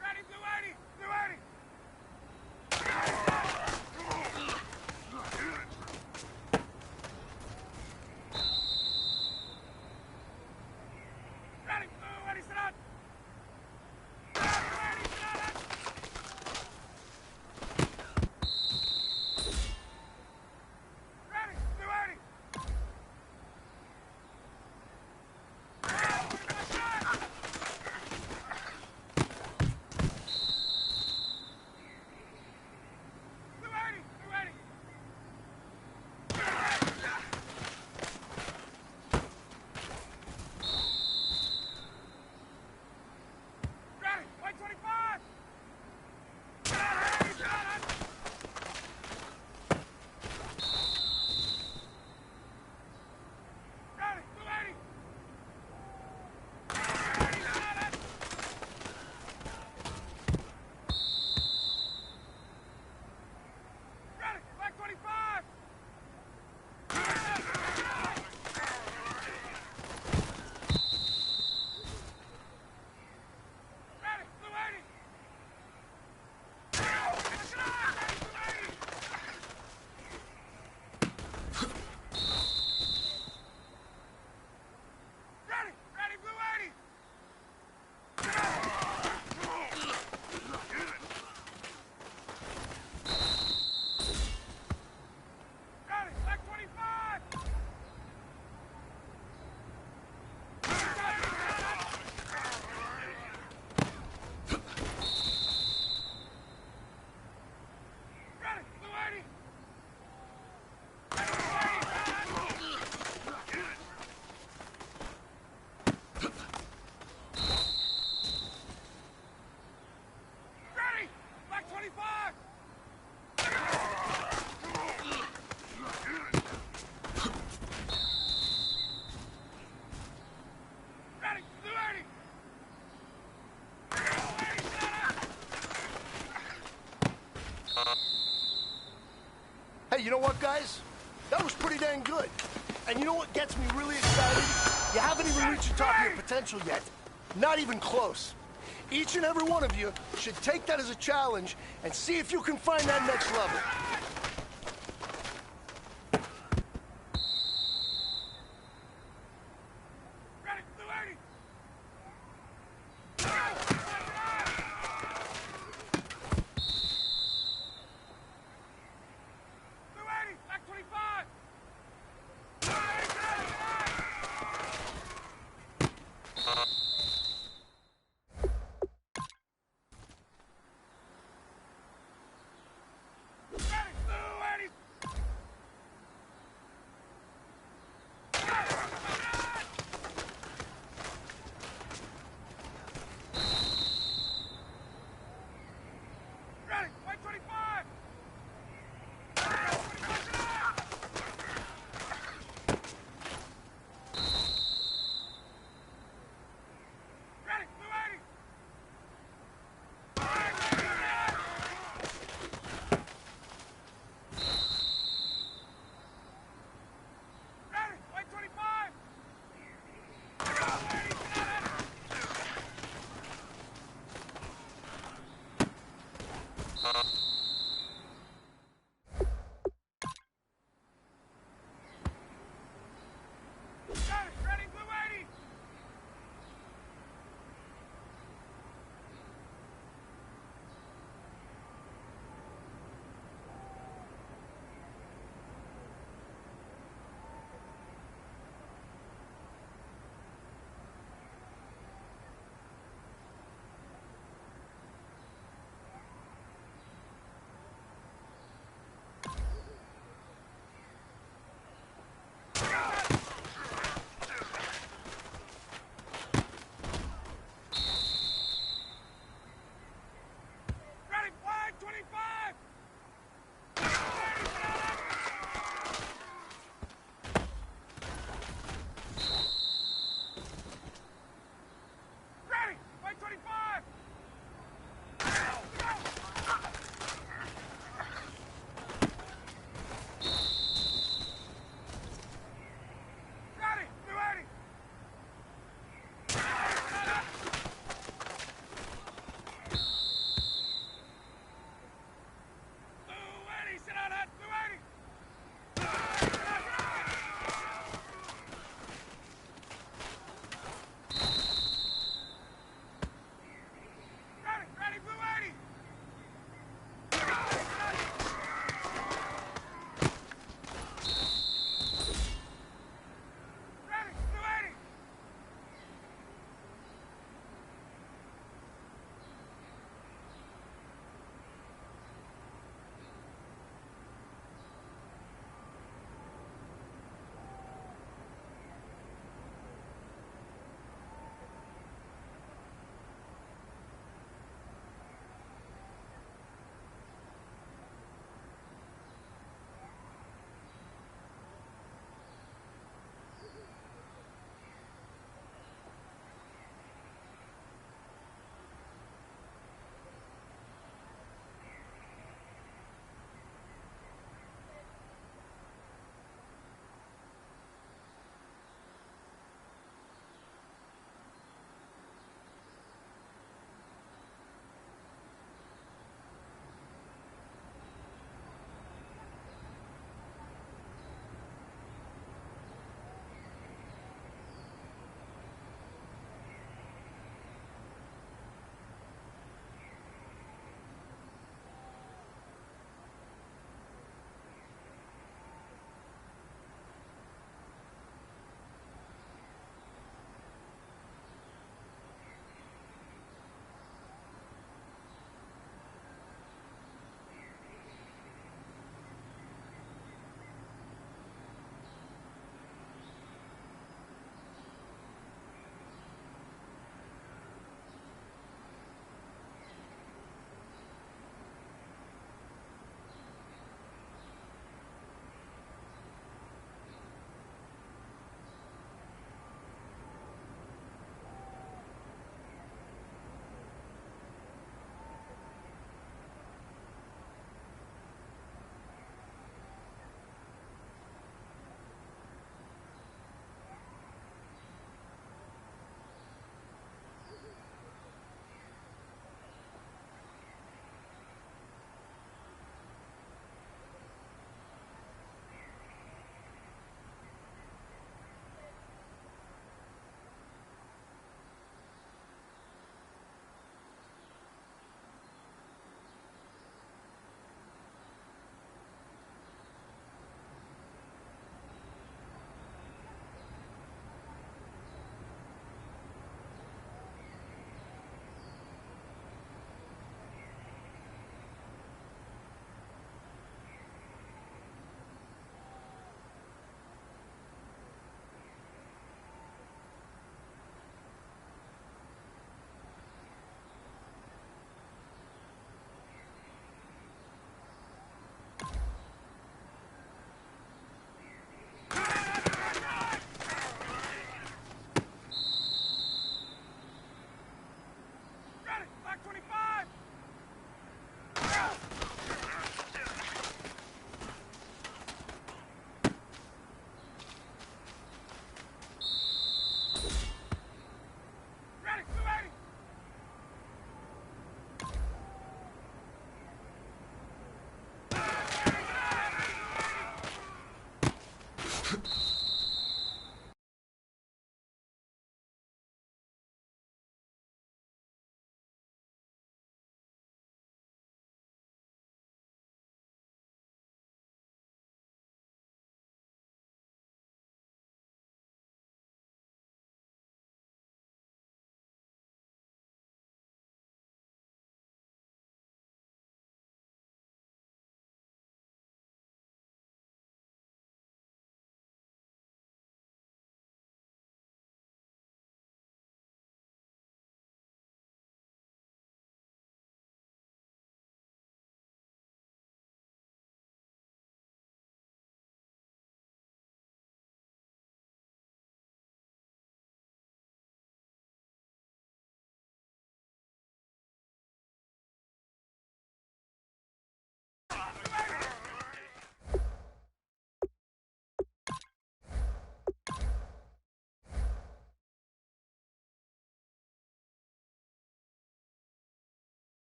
Ready, 280! you know what, guys? That was pretty dang good. And you know what gets me really excited? You haven't even reached the top of your potential yet. Not even close. Each and every one of you should take that as a challenge and see if you can find that next level.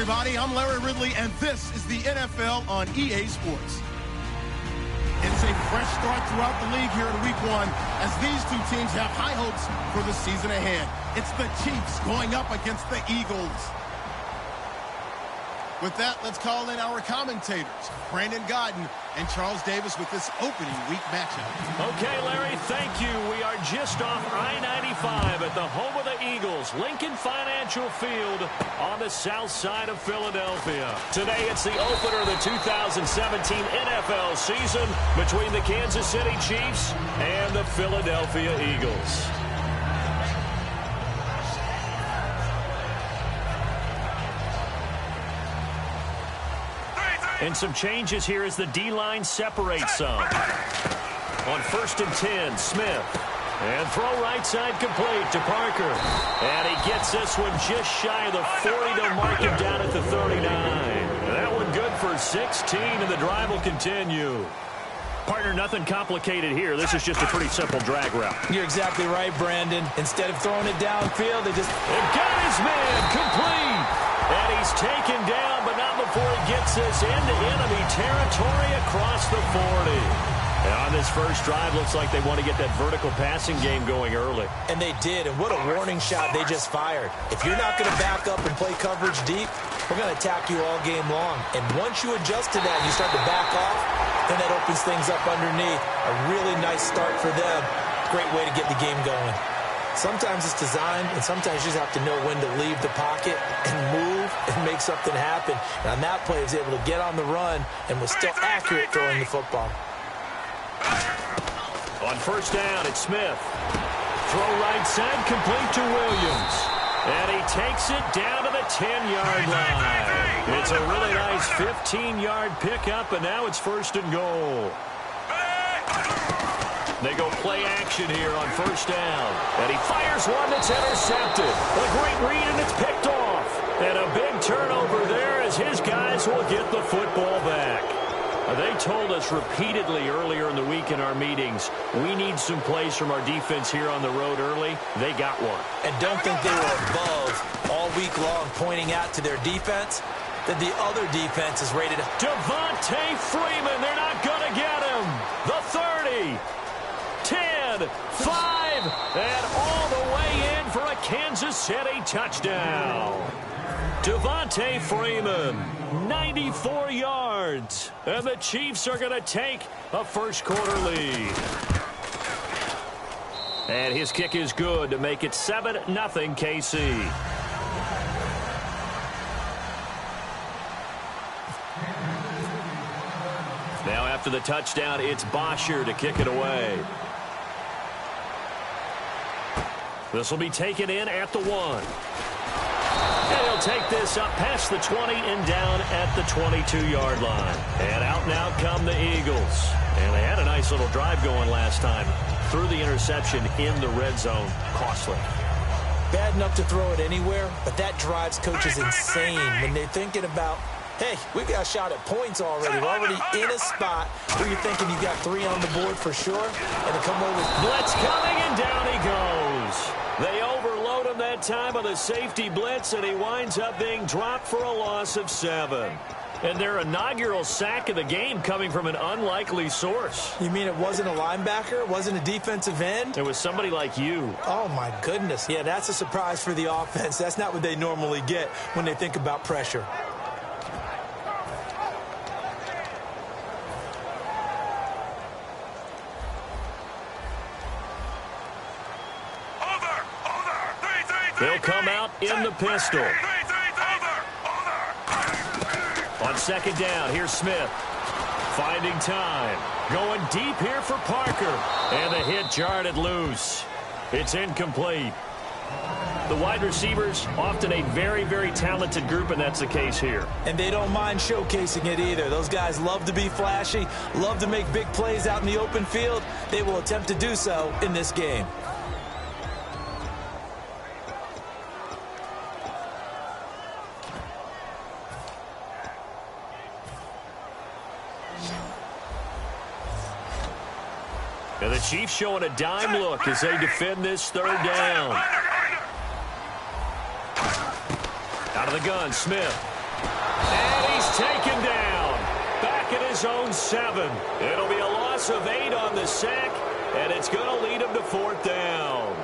everybody. I'm Larry Ridley, and this is the NFL on EA Sports. It's a fresh start throughout the league here in Week 1 as these two teams have high hopes for the season ahead. It's the Chiefs going up against the Eagles. With that, let's call in our commentators, Brandon Godden and Charles Davis, with this opening week matchup. Okay, Larry, thank you. We are just off I-95 at the home of the Eagles, Lincoln Financial Field on the south side of Philadelphia. Today, it's the opener of the 2017 NFL season between the Kansas City Chiefs and the Philadelphia Eagles. And some changes here as the D-line separates some. On 1st and 10, Smith. And throw right side complete to Parker. And he gets this one just shy of the 40 to mark him down at the 39. And that one good for 16, and the drive will continue. Partner, nothing complicated here. This is just a pretty simple drag route. You're exactly right, Brandon. Instead of throwing it downfield, they just... And got his man complete. And he's taken down, but not before he gets this into enemy territory across the 40. And on this first drive, looks like they want to get that vertical passing game going early. And they did, and what a warning shot they just fired. If you're not going to back up and play coverage deep, we're going to attack you all game long. And once you adjust to that and you start to back off, then that opens things up underneath. A really nice start for them. Great way to get the game going. Sometimes it's designed, and sometimes you just have to know when to leave the pocket and move and make something happen. And on that play, he was able to get on the run and was still accurate throwing the football. On 1st down, it's Smith. Throw right side, complete to Williams. And he takes it down to the 10-yard line. It's a really nice 15-yard pickup, and now it's 1st and goal. They go play action here on 1st down. And he fires one that's intercepted. A great read, and it's picked off. And a big turnover there as his guys will get the football back. They told us repeatedly earlier in the week in our meetings, we need some plays from our defense here on the road early. They got one. And don't think they were above all week long pointing out to their defense that the other defense is rated. Devontae Freeman, they're not going to get him. The 30. 10, 5, and all the way in for a Kansas City touchdown. Devontae Freeman, 94 yards. And the Chiefs are going to take a first-quarter lead. And his kick is good to make it 7-0 KC. Now after the touchdown, it's Bosher to kick it away. This will be taken in at the 1. And he'll take this up past the 20 and down at the 22-yard line. And out now come the Eagles. And they had a nice little drive going last time. Threw the interception in the red zone. Costly. Bad enough to throw it anywhere, but that drives coaches insane when they're thinking about, hey, we've got a shot at points already. We're already in a spot where you're thinking you've got 3 on the board for sure. And to come over. Blitz coming, and down he goes. They overload him that time on the safety blitz, and he winds up being dropped for a loss of 7. And their inaugural sack of the game coming from an unlikely source. You mean it wasn't a linebacker? It wasn't a defensive end? It was somebody like you. Oh, my goodness. Yeah, that's a surprise for the offense. That's not what they normally get when they think about pressure. They'll come out in the pistol. On 2nd down, here's Smith. Finding time. Going deep here for Parker. And the hit jarred it loose. It's incomplete. The wide receivers, often a very, very talented group, and that's the case here. And they don't mind showcasing it either. Those guys love to be flashy, love to make big plays out in the open field. They will attempt to do so in this game. And the Chiefs showing a dime look as they defend this 3rd down. Out of the gun, Smith. taken down. Back at his own 7. It'll be a loss of 8 on the sack, and it's going to lead him to 4th down.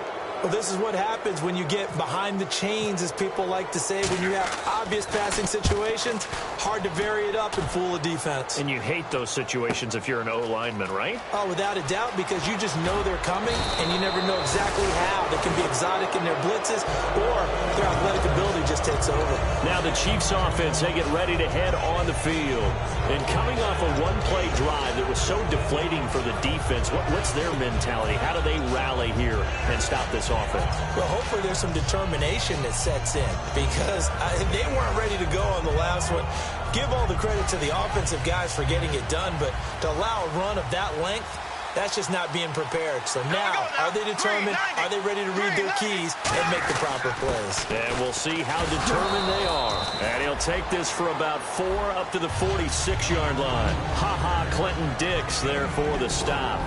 Well, this is what happens when you get behind the chains, as people like to say. When you have obvious passing situations, hard to vary it up and fool a defense. And you hate those situations if you're an O-lineman, right? Oh, without a doubt, because you just know they're coming, and you never know exactly how. They can be exotic in their blitzes, or their athletic ability just takes over. Now the Chiefs offense, they get ready to head on the field. And coming off a one-play drive that was so deflating for the defense, what's their mentality? How do they rally here and stop this offense? Well, hopefully there's some determination that sets in, because they weren't ready to go on the last one. Give all the credit to the offensive guys for getting it done, but to allow a run of that length, that's just not being prepared. So now, are they determined? Are they ready to read their keys and make the proper plays? And we'll see how determined they are. And he'll take this for about 4 up to the 46-yard line. Ha-ha, Clinton Dix there for the stop.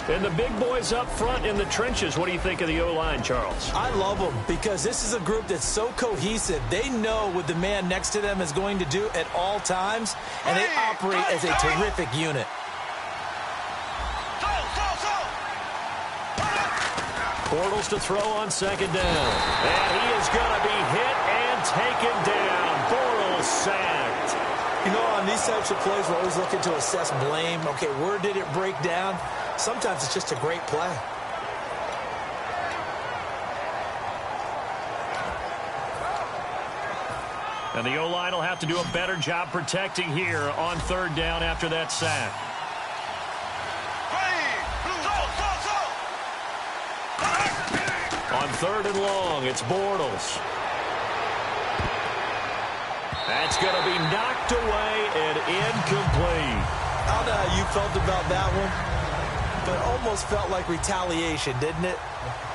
And the big boys up front in the trenches, what do you think of the O-line, Charles? I love them because this is a group that's so cohesive. They know what the man next to them is going to do at all times, and they operate as a terrific unit. Bortles to throw on 2nd down. And he is going to be hit and taken down. Bortles sacked. You know, on these types of plays, we're always looking to assess blame. Okay, where did it break down? Sometimes it's just a great play. And the O-line will have to do a better job protecting here on 3rd down after that sack. On 3rd and long, it's Bortles. That's going to be knocked away and incomplete. I don't know how you felt about that one, but almost felt like retaliation, didn't it?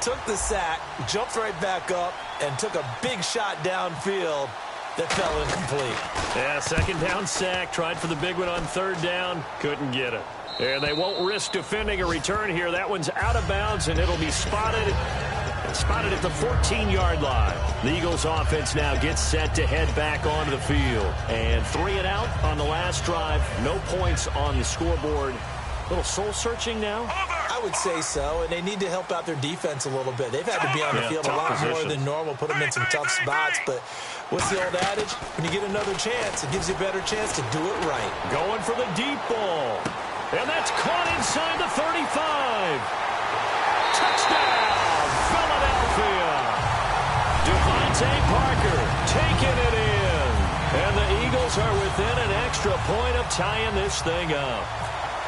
Took the sack, jumped right back up, and took a big shot downfield that fell incomplete. Yeah, 2nd down sack. Tried for the big one on 3rd down. Couldn't get it. And they won't risk defending a return here. That one's out of bounds, and it'll be spotted at the 14-yard line. The Eagles offense now gets set to head back onto the field. And 3 and out on the last drive. No points on the scoreboard. A little soul-searching now? I would say so, and they need to help out their defense a little bit. They've had to be on the field a lot more than normal, put them in some tough spots. But what's the old adage? When you get another chance, it gives you a better chance to do it right. Going for the deep ball. And that's caught inside the 35. Touchdown! Philadelphia. Devontae Parker taking it in. And the Eagles are within an extra point of tying this thing up.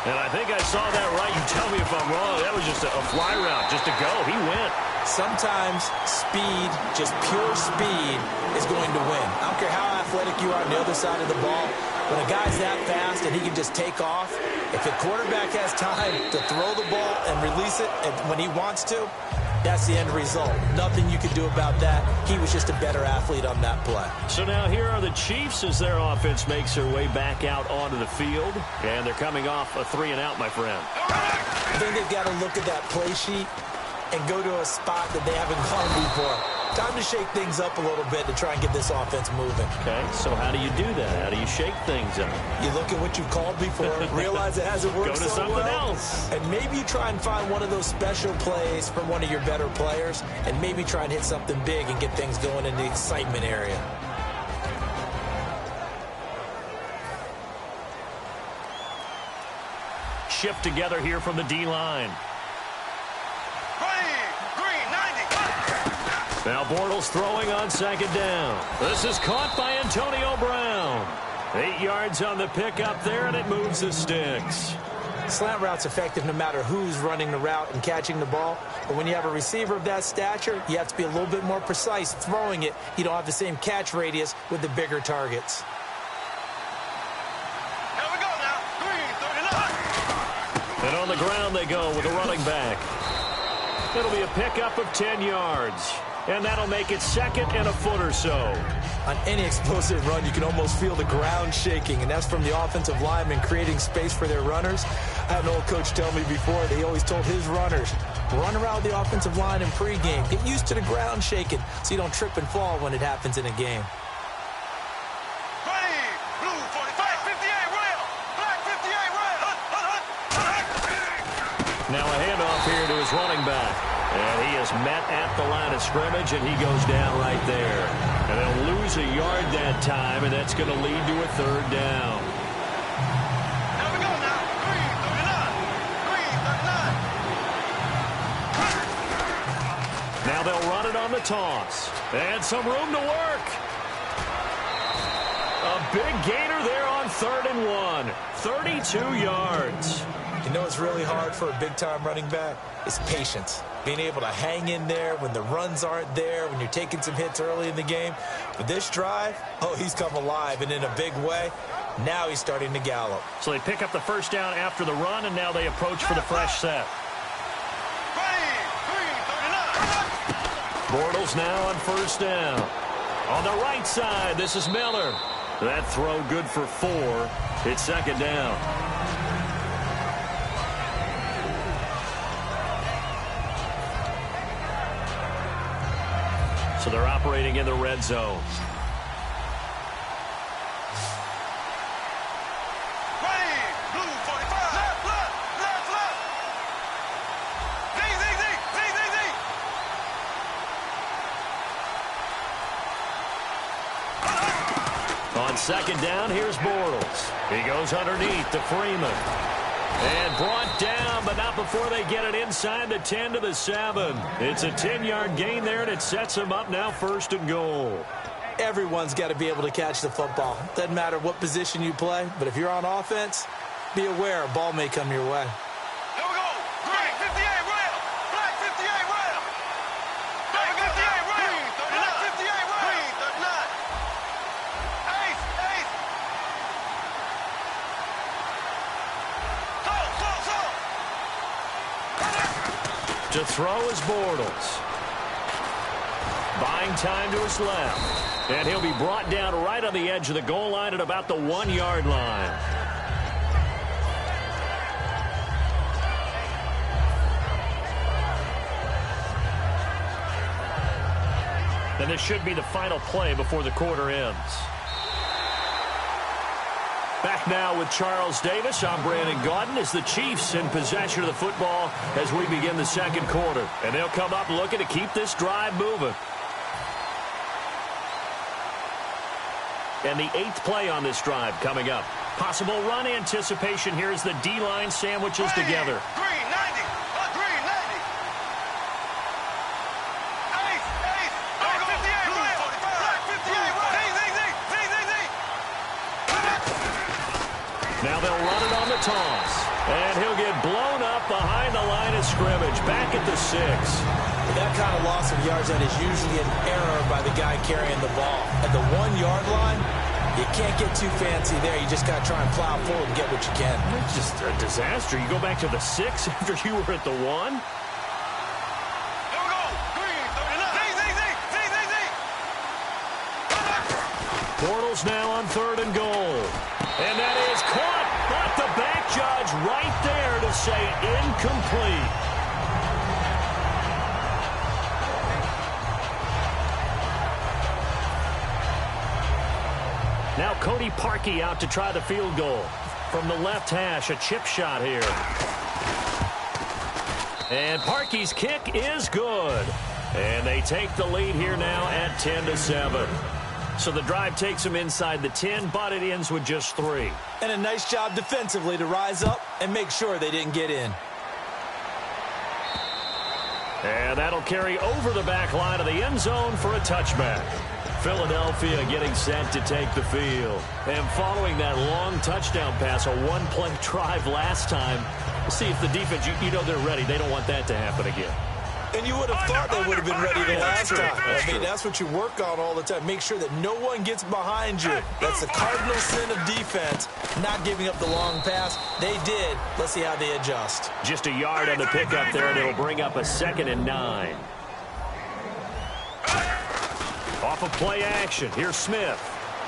And I think I saw that right. You tell me if I'm wrong. That was just a fly route, just to go. He went. Sometimes speed, just pure speed, is going to win. I don't care how athletic you are on the other side of the ball. When a guy's that fast and he can just take off, if the quarterback has time to throw the ball and release it when he wants to, that's the end result. Nothing you can do about that. He was just a better athlete on that play. So now here are the Chiefs as their offense makes their way back out onto the field. And they're coming off a 3 and out, my friend. I think they've got to look at that play sheet and go to a spot that they haven't gone before. Time to shake things up a little bit to try and get this offense moving. Okay, so how do you do that? How do you shake things up? You look at what you've called before, realize it hasn't worked Go to so something well, else. and maybe you try and find one of those special plays from one of your better players, and maybe try and hit something big and get things going in the excitement area. Shift together here from the D-line. Now Bortles throwing on 2nd down. This is caught by Antonio Brown. 8 yards on the pickup there, and it moves the sticks. Slant route's effective no matter who's running the route and catching the ball. But when you have a receiver of that stature, you have to be a little bit more precise throwing it. You don't have the same catch radius with the bigger targets. Here we go now. 3, 39. And on the ground they go with a running back. It'll be a pickup of 10 yards. And that'll make it 2nd and a foot or so. On any explosive run, you can almost feel the ground shaking, and that's from the offensive linemen creating space for their runners. I had an old coach tell me before that he always told his runners, run around the offensive line in pregame. Get used to the ground shaking so you don't trip and fall when it happens in a game. Now a handoff here to his running back. And he is met at the line of scrimmage, and he goes down right there. And they'll lose a yard that time, and that's going to lead to a third down. Here we go now. 3:39. Now they'll run it on the toss. And some room to work. A big gainer there on 3rd and 1. 32 yards. You know what's really hard for a big-time running back? It's patience. Being able to hang in there when the runs aren't there, when you're taking some hits early in the game. But this drive, oh, he's come alive, and in a big way. Now he's starting to gallop. So they pick up the first down after the run, and now they approach for the fresh set. 3:39. Bortles now on first down. On the right side, this is Miller. That throw good for 4. It's second down. So they're operating in the red zone. Blue 45. Left. Z. On second down, here's Bortles. He goes underneath to Freeman. And brought down, but not before they get it inside the 10 to the 7. It's a 10-yard gain there, and it sets them up now 1st and goal. Everyone's got to be able to catch the football. Doesn't matter what position you play, but if you're on offense, be aware a ball may come your way. Here we go. Green 58 rail. Black 58 rail. Black 58 rail. Black 58 rail. 39. Ace. To throw is Bortles. Buying time to his left. And he'll be brought down right on the edge of the goal line at about the 1-yard line. And this should be the final play before the quarter ends. Back now with Charles Davis. I'm Brandon Gaudin as the Chiefs in possession of the football as we begin the second quarter. And they'll come up looking to keep this drive moving. And the 8th play on this drive coming up. Possible run anticipation here as the D-line sandwiches together. Green 90. Green 90. Ace. Black 58 rail. Black 58 rail. Z. Now they'll run it on the toss. And he'll get blown up behind the line of scrimmage. Back at the 6. That kind of loss of yards that is usually an error by the guy carrying the ball. At the 1-yard line, you can't get too fancy there. You just got to try and plow forward and get what you can. It's just a disaster. You go back to the 6 after you were at the 1. Here we go. Green 39. Z. Bortles now on 3rd and goal. And that is caught. But the back judge right there to say incomplete. Now Cody Parkey out to try the field goal. From the left hash, a chip shot here. And Parkey's kick is good. And they take the lead here now at 10-7. So the drive takes them inside the 10, but it ends with just 3. And a nice job defensively to rise up and make sure they didn't get in. And that'll carry over the back line of the end zone for a touchback. Philadelphia getting set to take the field. And following that long touchdown pass, a 1-play drive last time, see if the defense, you know they're ready. They don't want that to happen again. And you would have thought they would have been ready the last time. I mean, that's what you work on all the time. Make sure that no one gets behind you. That's the cardinal sin of defense, not giving up the long pass. They did. Let's see how they adjust. Just a yard on the pickup there, and it'll bring up a 2nd and 9. Off of play action, here's Smith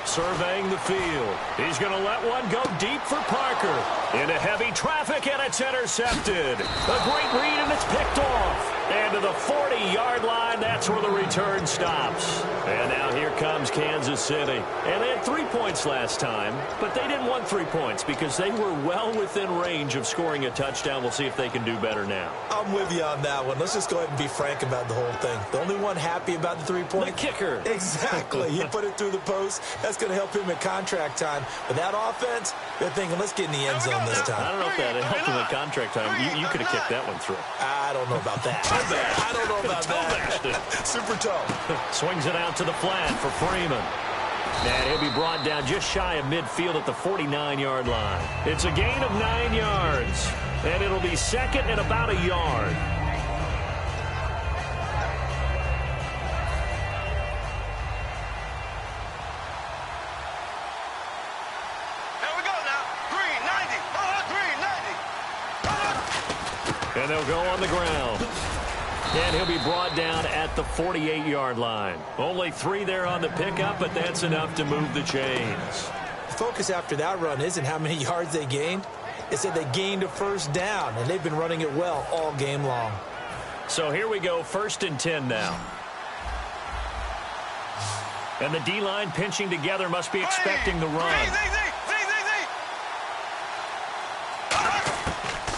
surveying the field. He's going to let one go deep for Parker. Into heavy traffic, and it's intercepted. A great read, and it's picked off. And to the 40-yard line, that's where the return stops. And now here comes Kansas City. And they had 3 points last time, but they didn't want 3 points because they were well within range of scoring a touchdown. We'll see if they can do better now. I'm with you on that one. Let's just go ahead and be frank about the whole thing. The only one happy about the 3 points? The kicker. Exactly. He put it through the post. That's going to help him at contract time. But that offense, they're thinking, let's get in the end zone this time. I don't know if that helped him at contract time. You could have kicked that one through. I don't know about that. I don't know about that. Super toe. Swings it out to the flat for Freeman. And he'll be brought down just shy of midfield at the 49-yard line. It's a gain of 9 yards. And it'll be second and about a yard. And they'll go on the ground. And he'll be brought down at the 48-yard line. Only 3 there on the pickup, but that's enough to move the chains. The focus after that run isn't how many yards they gained. It's that they gained a first down, and they've been running it well all game long. So here we go, 1st and 10 now. And the D-line pinching together must be expecting the run.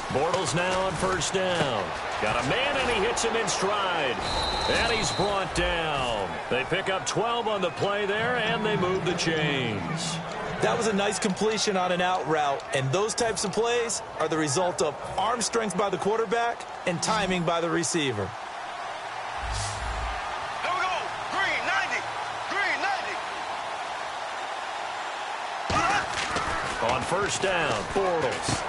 Bortles now on 1st down. Got a man, and he hits him in stride. And he's brought down. They pick up 12 on the play there, and they move the chains. That was a nice completion on an out route, and those types of plays are the result of arm strength by the quarterback and timing by the receiver. Here we go. Green 90. Green 90. On 1st down, Bortles.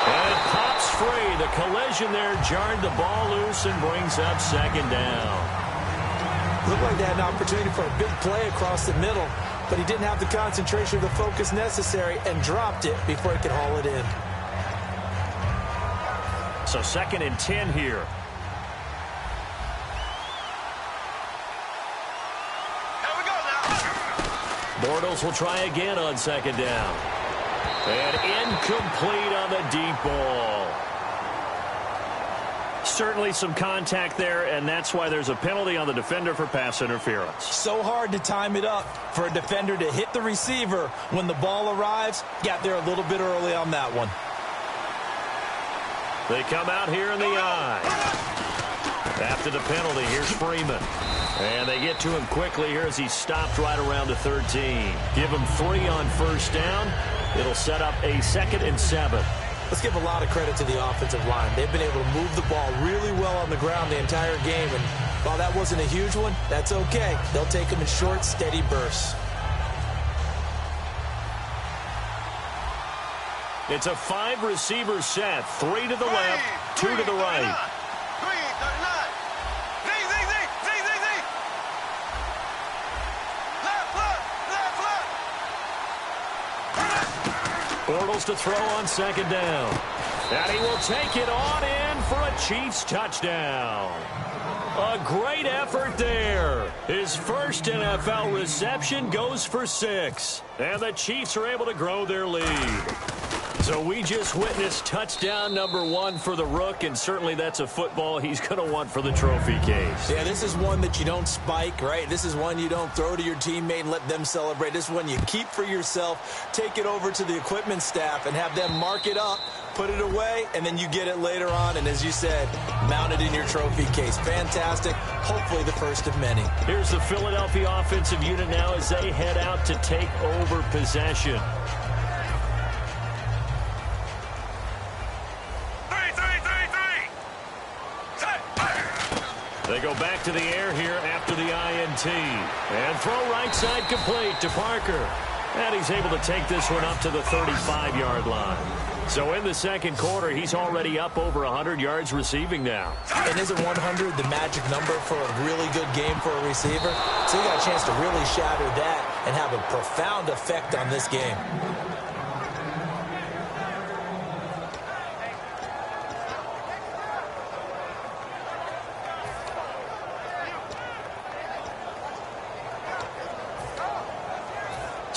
And it pops free. The collision there jarred the ball loose and brings up 2nd down. Looked like they had an opportunity for a big play across the middle, but he didn't have the concentration or the focus necessary and dropped it before he could haul it in. So 2nd and 10 here. Here we go now. Bortles will try again on 2nd down. And incomplete on the deep ball. Certainly some contact there, and that's why there's a penalty on the defender for pass interference. So hard to time it up for a defender to hit the receiver when the ball arrives. Got there a little bit early on that one. They come out here in the eye. After the penalty, here's Freeman. And they get to him quickly here as he stopped right around the 13. Give him 3 on 1st down. It'll set up a 2nd and 7. Let's give a lot of credit to the offensive line. They've been able to move the ball really well on the ground the entire game. And while that wasn't a huge one, that's okay. They'll take them in short, steady bursts. It's a 5-receiver set. 3 to the left, 2 to the right. Green 39. Z. Left. Bortles to throw on 2nd down. And he will take it on in for a Chiefs touchdown. A great effort there. His first NFL reception goes for 6. And the Chiefs are able to grow their lead. So we just witnessed touchdown number 1 for the Rook, and certainly that's a football he's going to want for the trophy case. Yeah, this is one that you don't spike, right? This is one you don't throw to your teammate and let them celebrate. This is one you keep for yourself, take it over to the equipment staff and have them mark it up, put it away, and then you get it later on. And as you said, mount it in your trophy case. Fantastic. Hopefully the first of many. Here's the Philadelphia offensive unit now as they head out to take over possession. They go back to the air here after the INT. And throw right side complete to Parker. And he's able to take this one up to the 35-yard line. So in the second quarter, he's already up over 100 yards receiving now. And isn't 100 the magic number for a really good game for a receiver? So you got a chance to really shatter that and have a profound effect on this game.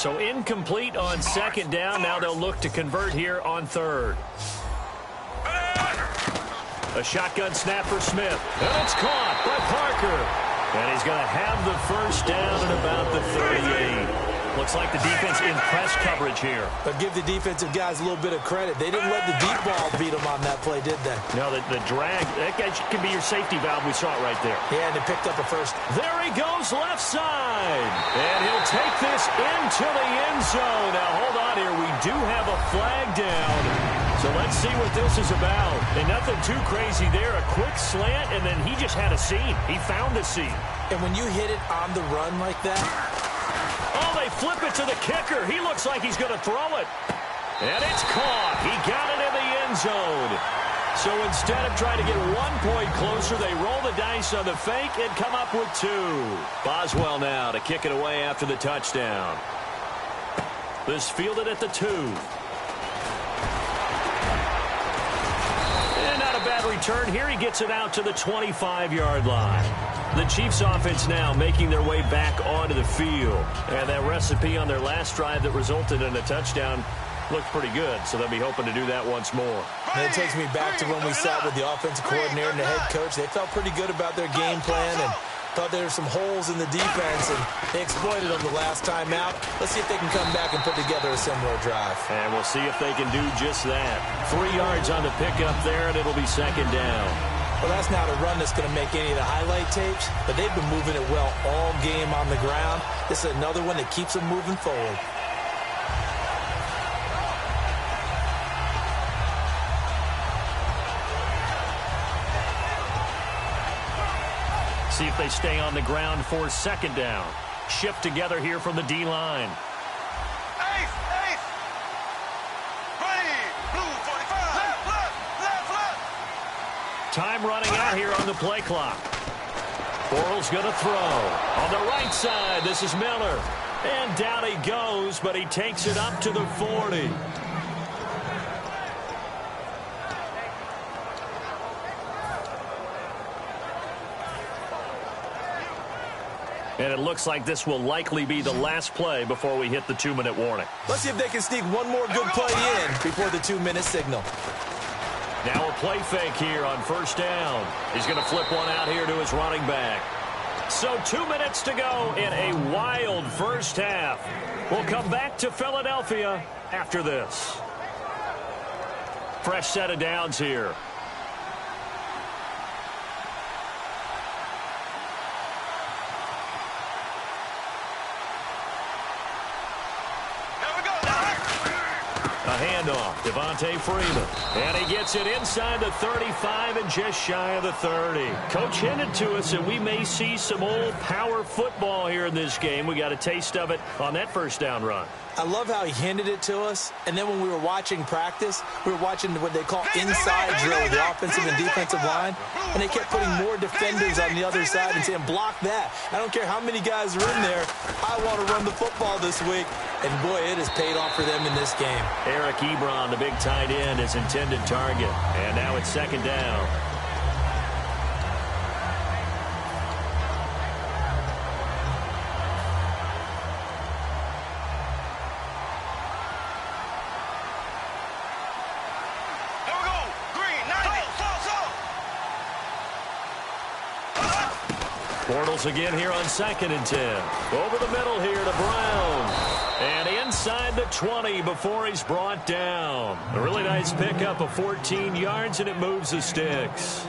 So incomplete on second down. Now they'll look to convert here on third. A shotgun snap for Smith. And it's caught by Parker. And he's going to have the first down at about the 38. Looks like the defense in press coverage here. But give the defensive guys a little bit of credit. They didn't let the deep ball beat them on that play, did they? No, the drag, that could be your safety valve. We saw it right there. Yeah, and they picked up a first. There he goes left side. And he'll take this into the end zone. Now, hold on here. We do have a flag down. So let's see what this is about. And nothing too crazy there. A quick slant, and then he just had a seam. He found a seam. And when you hit it on the run like that... Oh, they flip it to the kicker. He looks like he's going to throw it. And it's caught. He got it in the end zone. So instead of trying to get 1 point closer, they roll the dice on the fake and come up with 2. Boswell now to kick it away after the touchdown. This fielded at the 2. And not a bad return here. He gets it out to the 25-yard line. The Chiefs offense now making their way back onto the field. And that recipe on their last drive that resulted in a touchdown looked pretty good, so they'll be hoping to do that once more. And it takes me back to when we sat with the offensive coordinator and the head coach. They felt pretty good about their game plan and thought there were some holes in the defense, and they exploited them the last time out. Let's see if they can come back and put together a similar drive. And we'll see if they can do just that. 3 yards on the pickup there, and it'll be second down. Well, that's not a run that's going to make any of the highlight tapes, but they've been moving it well all game on the ground. This is another one that keeps them moving forward. See if they stay on the ground for second down. Shift together here from the D-line. Time running out here on the play clock. Bortles going to throw. On the right side, this is Miller. And down he goes, but he takes it up to the 40. And it looks like this will likely be the last play before we hit the 2-minute warning. Let's see if they can sneak one more good play in before the 2-minute signal. Now a play fake here on first down. He's going to flip one out here to his running back. So 2 minutes to go in a wild first half. We'll come back to Philadelphia after this. Fresh set of downs here. A handoff, Devontae Freeman. And he gets it inside the 35 and just shy of the 30. Coach hinted to us that we may see some old power football here in this game. We got a taste of it on that first down run. I love how he hinted it to us, and then when we were watching practice, we were watching what they call inside drill with the offensive and defensive line, and they kept putting more defenders on the other side and saying, block that. I don't care how many guys are in there. I want to run the football this week, and boy, it has paid off for them in this game. Eric Ebron, the big tight end, his intended target, and now it's second down. Bortles again here on 2nd and 10. Over the middle here to Brown. And inside the 20 before he's brought down. A really nice pickup of 14 yards, and it moves the sticks.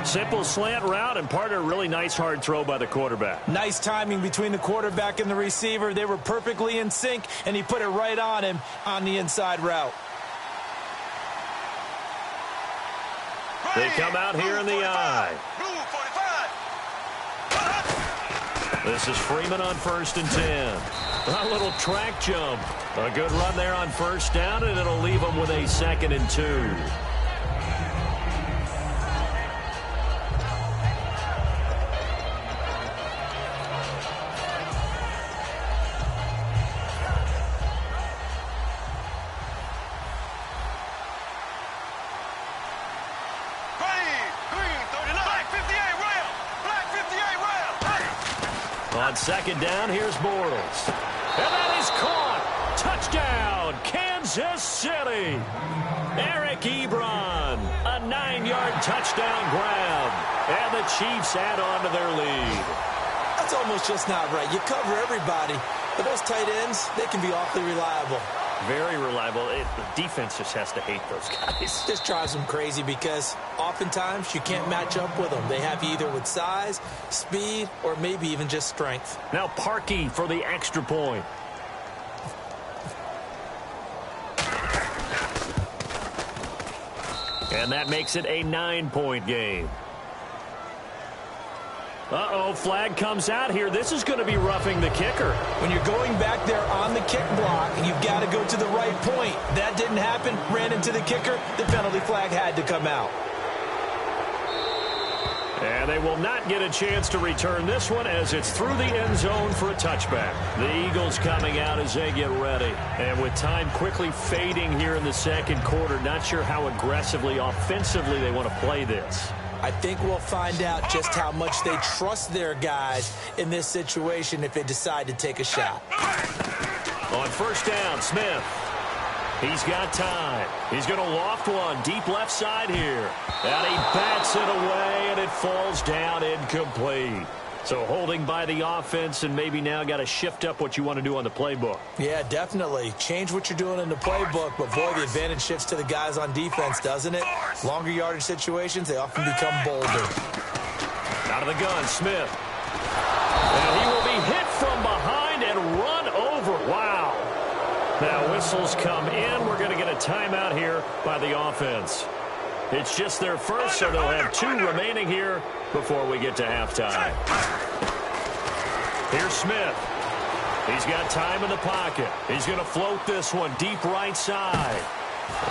Simple slant route, and part of a really nice hard throw by the quarterback. Nice timing between the quarterback and the receiver. They were perfectly in sync, and he put it right on him on the inside route. They come out here in the eye. This is Freeman on 1st and 10. A little track jump. A good run there on first down, and it'll leave them with a 2nd and 2. On 2nd down, here's Bortles. And that is caught. Touchdown, Kansas City. Eric Ebron, a 9-yard touchdown grab. And the Chiefs add on to their lead. That's almost just not right. You cover everybody, but those tight ends, they can be awfully reliable. Very reliable. The defense just has to hate those guys. Just drives them crazy because oftentimes you can't match up with them. They have you either with size, speed, or maybe even just strength. Now Parkey for the extra point. And that makes it a 9-point game. Uh-oh, flag comes out here. This is going to be roughing the kicker. When you're going back there on the kick block, you've got to go to the right point. That didn't happen. Ran into the kicker. The penalty flag had to come out. And they will not get a chance to return this one as it's through the end zone for a touchback. The Eagles coming out as they get ready. And with time quickly fading here in the second quarter, not sure how aggressively, offensively they want to play this. I think we'll find out just how much they trust their guys in this situation if they decide to take a shot. On first down, Smith. He's got time. He's going to loft one deep left side here. And he bats it away, and it falls down incomplete. So holding by the offense, and maybe now got to shift up what you want to do on the playbook. Yeah, definitely. Change what you're doing in the playbook, but boy, the advantage shifts to the guys on defense, doesn't it? Longer yardage situations, they often become bolder. Out of the gun, Smith. And he will be hit from behind and run over. Wow. Now whistles come in. We're going to get a timeout here by the offense. It's just their first, so they'll have 2 remaining here before we get to halftime. Here's Smith. He's got time in the pocket. He's going to float this one deep right side.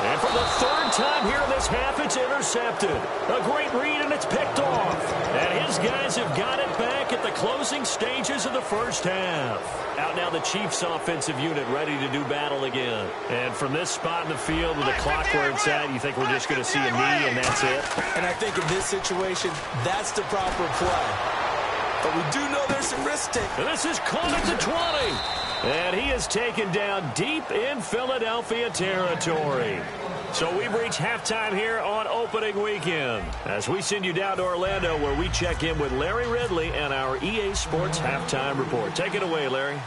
And for the 3rd time here in this half, it's intercepted. A great read, and it's picked off. And his guys have got it back at the closing stages of the first half. Out now the Chiefs offensive unit ready to do battle again. And from this spot in the field with the clock where it's at, you think we're just going to see a knee and that's it? And I think in this situation, that's the proper play. But we do know there's some risk taken. And this is caught at the 20. And he is taken down deep in Philadelphia territory. So we've reached halftime here on opening weekend as we send you down to Orlando where we check in with Larry Ridley and our EA Sports Halftime Report. Take it away, Larry.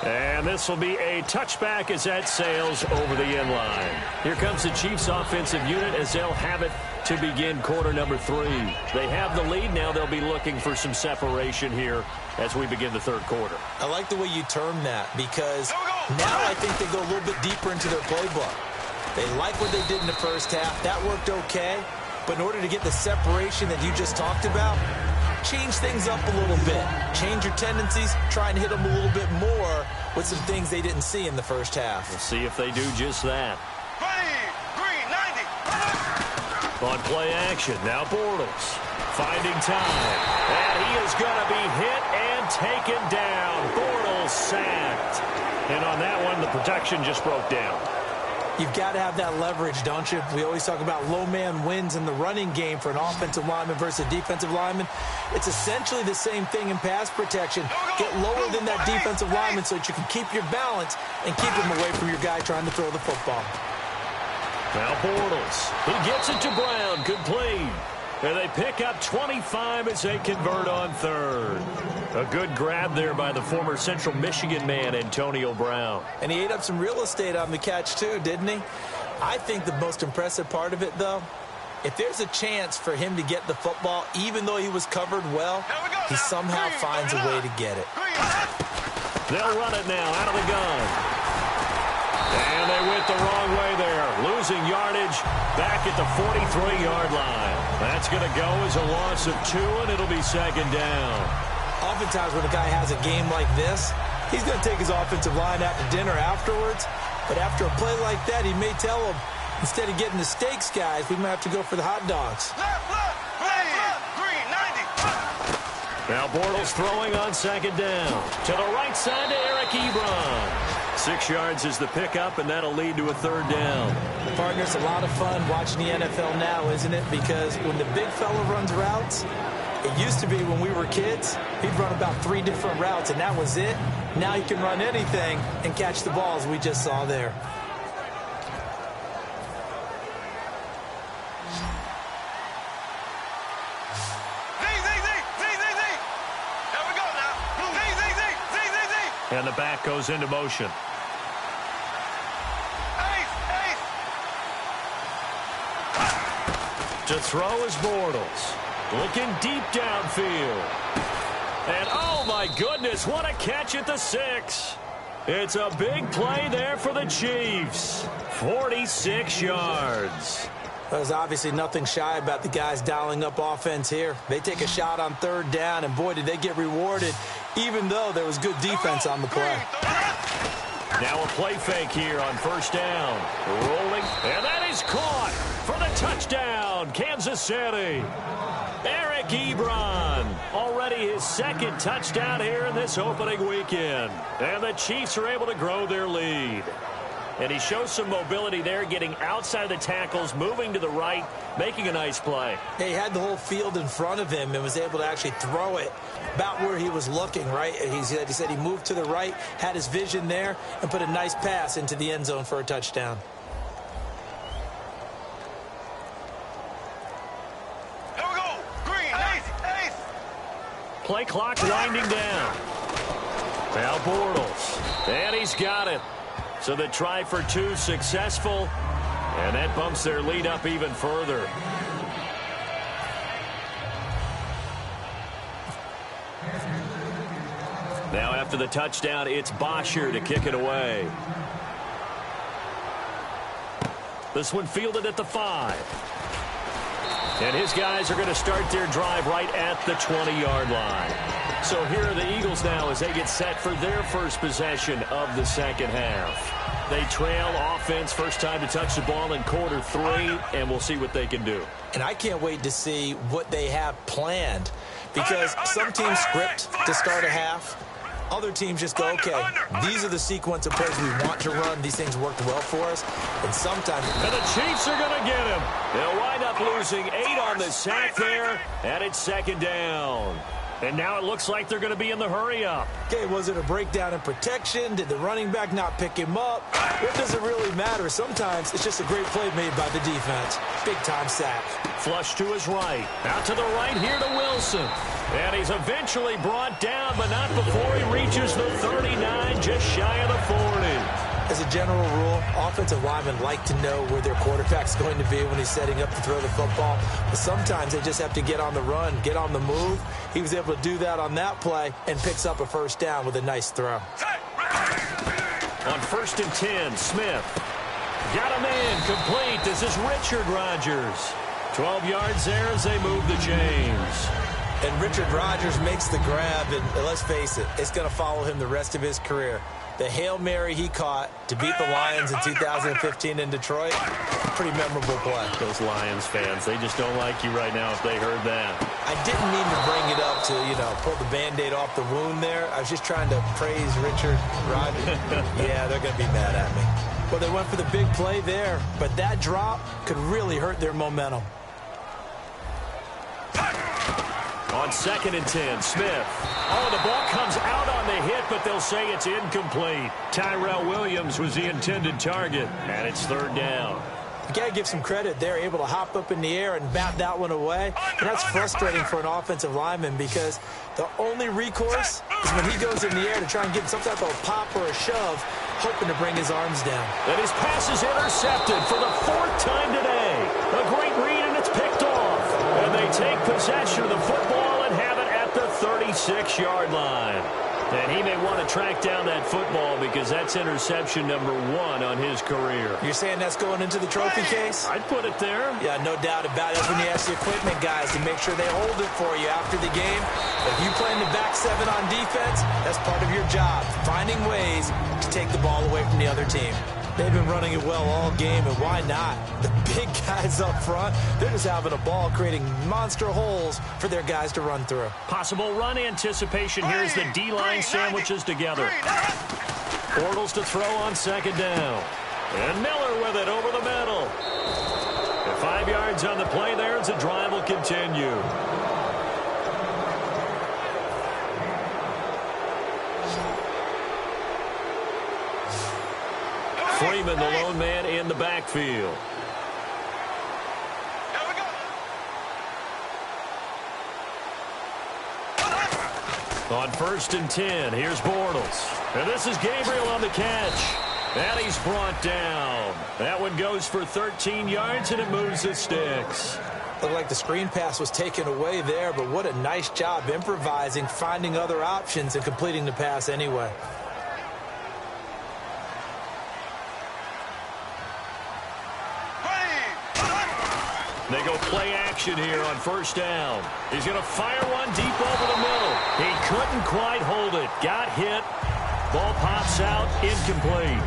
And this will be a touchback as that sails over the end line. Here comes the Chiefs offensive unit as they'll have it to begin quarter number 3. They have the lead. Now they'll be looking for some separation here as we begin the third quarter. I like the way you term that because now I think they go a little bit deeper into their playbook. They like what they did in the first half. That worked okay. But in order to get the separation that you just talked about, change things up a little bit. Change your tendencies. Try and hit them a little bit more with some things they didn't see in the first half. We'll see if they do just that. Green, 90. On play action, now Bortles finding time. And he is going to be hit and taken down. Bortles sacked. And on that one, the protection just broke down. You've got to have that leverage, don't you? We always talk about low man wins in the running game for an offensive lineman versus a defensive lineman. It's essentially the same thing in pass protection. Get lower than that defensive lineman so that you can keep your balance and keep him away from your guy trying to throw the football. Now Bortles, he gets it to Brown, complete. And they pick up 25 as they convert on third. A good grab there by the former Central Michigan man, Antonio Brown. And he ate up some real estate on the catch, too, didn't he? I think the most impressive part of it, though, if there's a chance for him to get the football, even though he was covered well, he somehow finds a way to get it. They'll run it now out of the gun. And they went the wrong way there, losing yardage back at the 43-yard line. That's going to go as a loss of 2, and it'll be second down. Oftentimes when a guy has a game like this, he's going to take his offensive line out to dinner afterwards. But after a play like that, he may tell them, instead of getting the steaks, guys, we might have to go for the hot dogs. Green, 90. Now Bortles throwing on second down. To the right side to Eric Ebron. 6 yards is the pickup, and that'll lead to a third down. Partner, it's a lot of fun watching the NFL now, isn't it? Because when the big fella runs routes, It used to be when we were kids, he'd run about 3 different routes, and that was it. Now he can run anything and catch the balls we just saw there. And the back goes into motion. To throw is Bortles. Looking deep downfield. And oh my goodness, what a catch at the 6. It's a big play there for the Chiefs. 46 yards. There's obviously nothing shy about the guys dialing up offense here. They take a shot on 3rd down, and boy, did they get rewarded, even though there was good defense on the play. Now a play fake here on 1st down. Rolling, and that is caught for the touchdown, Kansas City. Eric Ebron, already his 2nd touchdown here in this opening weekend. And the Chiefs are able to grow their lead. And he shows some mobility there, getting outside of the tackles, moving to the right, making a nice play. He had the whole field in front of him and was able to actually throw it about where he was looking, right? He said he moved to the right, had his vision there, and put a nice pass into the end zone for a touchdown. Here we go. Green, ace. Play clock winding down. Now Bortles, and he's got it. So the try for 2 successful, and that bumps their lead up even further. Now after the touchdown, it's Bosher to kick it away. This one fielded at the 5. And his guys are going to start their drive right at the 20-yard line. So here are the Eagles now as they get set for their first possession of the 2nd half. They trail offense, first time to touch the ball in quarter 3, and we'll see what they can do. And I can't wait to see what they have planned, because some teams script to start a half. Other teams just go, okay, these are the sequence of plays we want to run. These things worked well for us. And sometimes... And the Chiefs are going to get him. They'll wind up losing 8 on the sack there, and it's 2nd down. And now it looks like they're going to be in the hurry-up. Okay, was it a breakdown in protection? Did the running back not pick him up? What does it really matter? Sometimes it's just a great play made by the defense. Big-time sack. Flush to his right. Out to the right here to Wilson. And he's eventually brought down, but not before he reaches the 39, just shy of the 40. As a general rule, offensive linemen like to know where their quarterback's going to be when he's setting up to throw the football. But sometimes they just have to get on the run, get on the move. He was able to do that on that play and picks up a 1st down with a nice throw. On 1st and 10, Smith. Got him in, complete. This is Richard Rodgers. 12 yards there as they move the chains. And Richard Rodgers makes the grab, and let's face it, it's going to follow him the rest of his career. The Hail Mary he caught to beat the Lions in 2015 in Detroit, pretty memorable play. Those Lions fans, they just don't like you right now if they heard that. I didn't mean to bring it up to, pull the Band-Aid off the wound there. I was just trying to praise Richard Rodgers. Yeah, they're going to be mad at me. Well, they went for the big play there, but that drop could really hurt their momentum. On 2nd and 10, Smith. Oh, the ball comes out on the hit, but they'll say it's incomplete. Tyrell Williams was the intended target, and it's 3rd down. You got to give some credit. They're able to hop up in the air and bat that one away. And that's frustrating for an offensive lineman because the only recourse is when he goes in the air to try and get some type of pop or a shove, hoping to bring his arms down. And his pass is intercepted for the 4th time today. A great read, and it's picked off. And they take possession of the football and have it at the 36-yard line. And he may want to track down that football because that's interception number 1 on his career. You're saying that's going into the trophy case? I'd put it there. Yeah, no doubt about it. That's when you ask the equipment guys to make sure they hold it for you after the game. If you play in the back 7 on defense, that's part of your job, finding ways to take the ball away from the other team. They've been running it well all game, and why not? The big guys up front, they're just having a ball, creating monster holes for their guys to run through. Possible run anticipation. Here's the D-line sandwiches together. Bortles to throw on 2nd down. And Miller with it over the middle. And 5 yards on the play there as the drive will continue. Freeman, the lone man in the backfield. On 1st and 10, here's Bortles. And this is Gabriel on the catch. And he's brought down. That one goes for 13 yards, and it moves the sticks. Looked like the screen pass was taken away there, but what a nice job improvising, finding other options, and completing the pass anyway. They go play action here on 1st down. He's going to fire one deep over the middle. He couldn't quite hold it. Got hit. Ball pops out, incomplete.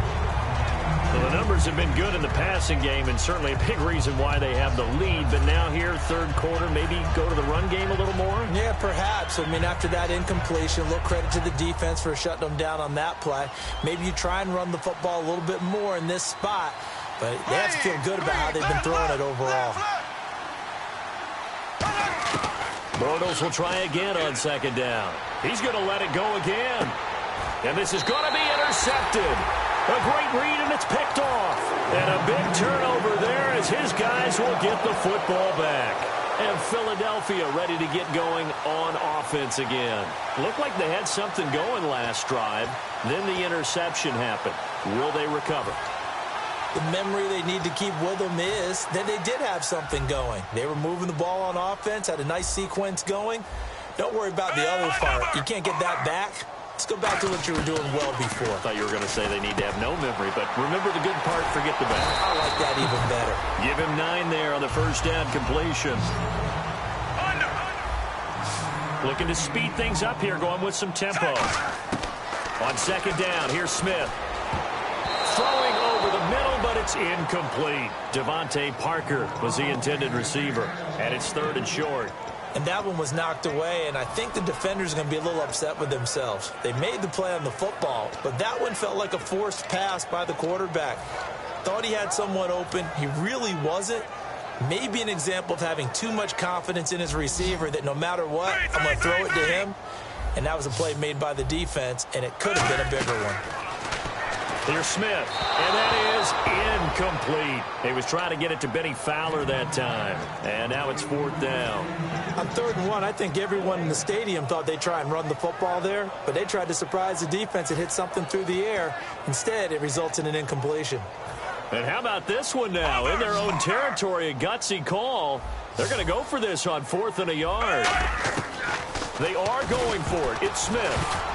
Well, the numbers have been good in the passing game, and certainly a big reason why they have the lead. But now here, 3rd quarter, maybe go to the run game a little more? Yeah, perhaps. I mean, after that incompletion, a little credit to the defense for shutting them down on that play. Maybe you try and run the football a little bit more in this spot, but they have to feel good about how they've been throwing it overall. Bortles will try again on 2nd down. He's going to let it go again. And this is going to be intercepted. A great read, and it's picked off. And a big turnover there as his guys will get the football back. And Philadelphia ready to get going on offense again. Looked like they had something going last drive. Then the interception happened. Will they recover? The memory they need to keep with them is that they did have something going. They were moving the ball on offense, had a nice sequence going. Don't worry about the other part. You can't get that back. Let's go back to what you were doing well before. I thought you were going to say they need to have no memory, but remember the good part, forget the bad. I like that even better. Give him 9 there on the 1st down completion. Looking to speed things up here, going with some tempo. On 2nd down, here's Smith. Throwing over the middle, but it's incomplete. Devontae Parker was the intended receiver, and it's 3rd and short. And that one was knocked away, and I think the defenders are going to be a little upset with themselves. They made the play on the football, but that one felt like a forced pass by the quarterback. Thought he had someone open. He really wasn't. Maybe an example of having too much confidence in his receiver that no matter what, I'm going to throw it to him. And that was a play made by the defense, and it could have been a bigger one. Here's Smith, and that is incomplete. He was trying to get it to Benny Fowler that time, and now it's 4th down. On 3rd and 1, I think everyone in the stadium thought they'd try and run the football there, but they tried to surprise the defense and hit something through the air. Instead, it results in an incompletion. And how about this one now? In their own territory, a gutsy call. They're going to go for this on 4th and a yard. They are going for it. It's Smith.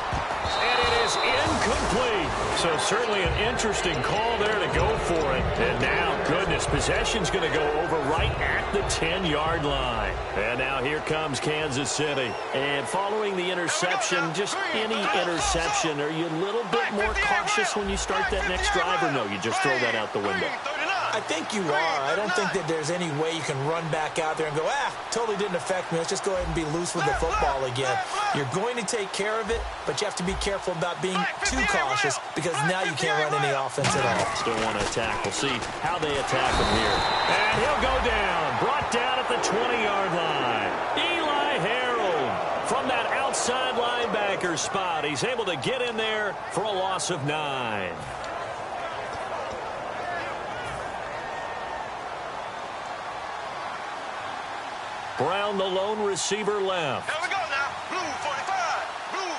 And it is incomplete. So certainly an interesting call there to go for it. And now, goodness, possession's going to go over right at the 10-yard line. And now here comes Kansas City. And following the interception, just any interception, are you a little bit more cautious when you start that next drive, or no, you just throw that out the window? I think you are. I don't think that there's any way you can run back out there and go, totally didn't affect me. Let's just go ahead and be loose with the football again. You're going to take care of it, but you have to be careful about being too cautious because now you can't run any offense at all. Still want to attack. We'll see how they attack him here. And he'll go down. Brought down at the 20-yard line. Eli Harold from that outside linebacker spot. He's able to get in there for a loss of 9. Brown, the lone receiver, left. Here we go now. Blue 45. Blue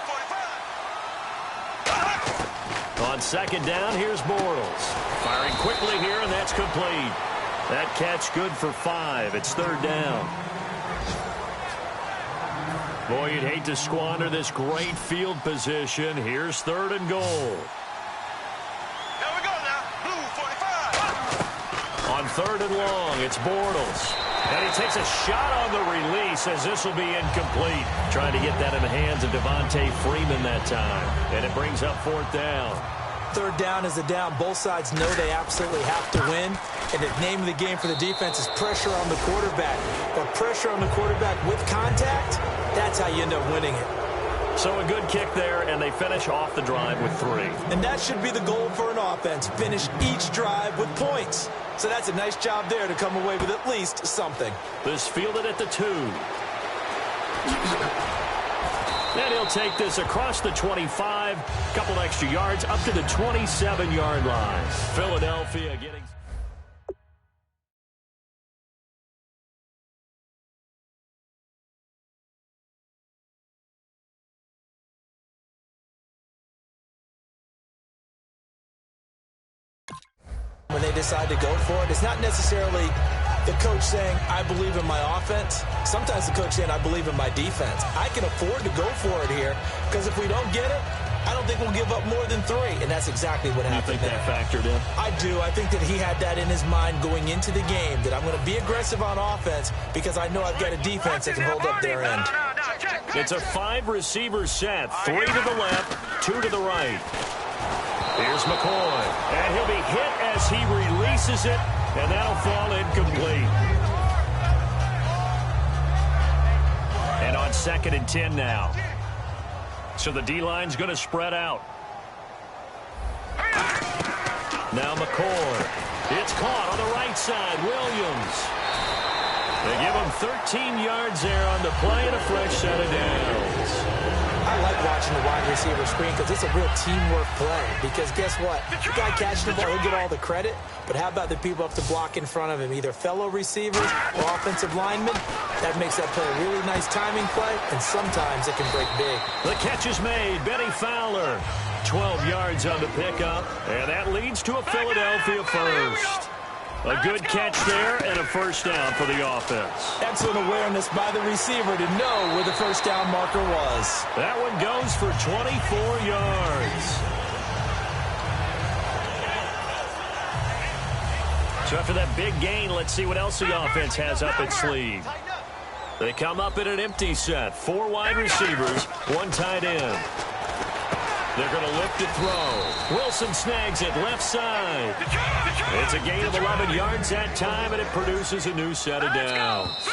45. On 2nd down, here's Bortles. Firing quickly here, and that's complete. That catch good for 5. It's 3rd down. Boy, you'd hate to squander this great field position. Here's 3rd and goal. Here we go now. Blue 45. On 3rd and long, it's Bortles. And he takes a shot on the release as this will be incomplete. Trying to get that in the hands of Devontae Freeman that time. And it brings up 4th down. 3rd down is a down. Both sides know they absolutely have to win. And the name of the game for the defense is pressure on the quarterback. But pressure on the quarterback with contact, that's how you end up winning it. So a good kick there, and they finish off the drive with 3. And that should be the goal for an offense. Finish each drive with points. So that's a nice job there to come away with at least something. This fielded at the 2. And he'll take this across the 25, a couple extra yards, up to the 27-yard line. Philadelphia getting... When they decide to go for it, it's not necessarily the coach saying, I believe in my offense. Sometimes the coach saying, I believe in my defense. I can afford to go for it here because if we don't get it, I don't think we'll give up more than 3. And that's exactly what happened. You think that factored in? I do. I think that he had that in his mind going into the game, that I'm going to be aggressive on offense because I know I've got a defense that can hold up their end. It's a 5-receiver set. 3 to the left, 2 to the right. Here's McCoy, and he'll be hit as he releases it, and that'll fall incomplete. And on 2nd and 10 now. So the D-line's going to spread out. Now McCoy. It's caught on the right side. Williams. They give him 13 yards there on the play and a fresh set of downs. I like watching the wide receiver screen because it's a real teamwork play. Because guess what? The guy catching the ball, he'll get all the credit. But how about the people up to block in front of him, either fellow receivers or offensive linemen? That makes that play a really nice timing play, and sometimes it can break big. The catch is made. Benny Fowler, 12 yards on the pickup, and that leads to a Philadelphia first. A good catch there and a first down for the offense. Excellent awareness by the receiver to know where the first down marker was. That one goes for 24 yards. So after that big gain, let's see what else the offense has up its sleeve. They come up in an empty set. 4 wide receivers, 1 tight end. They're going to look to throw. Wilson snags it left side. It's a gain of 11 yards that time, and it produces a new set of downs.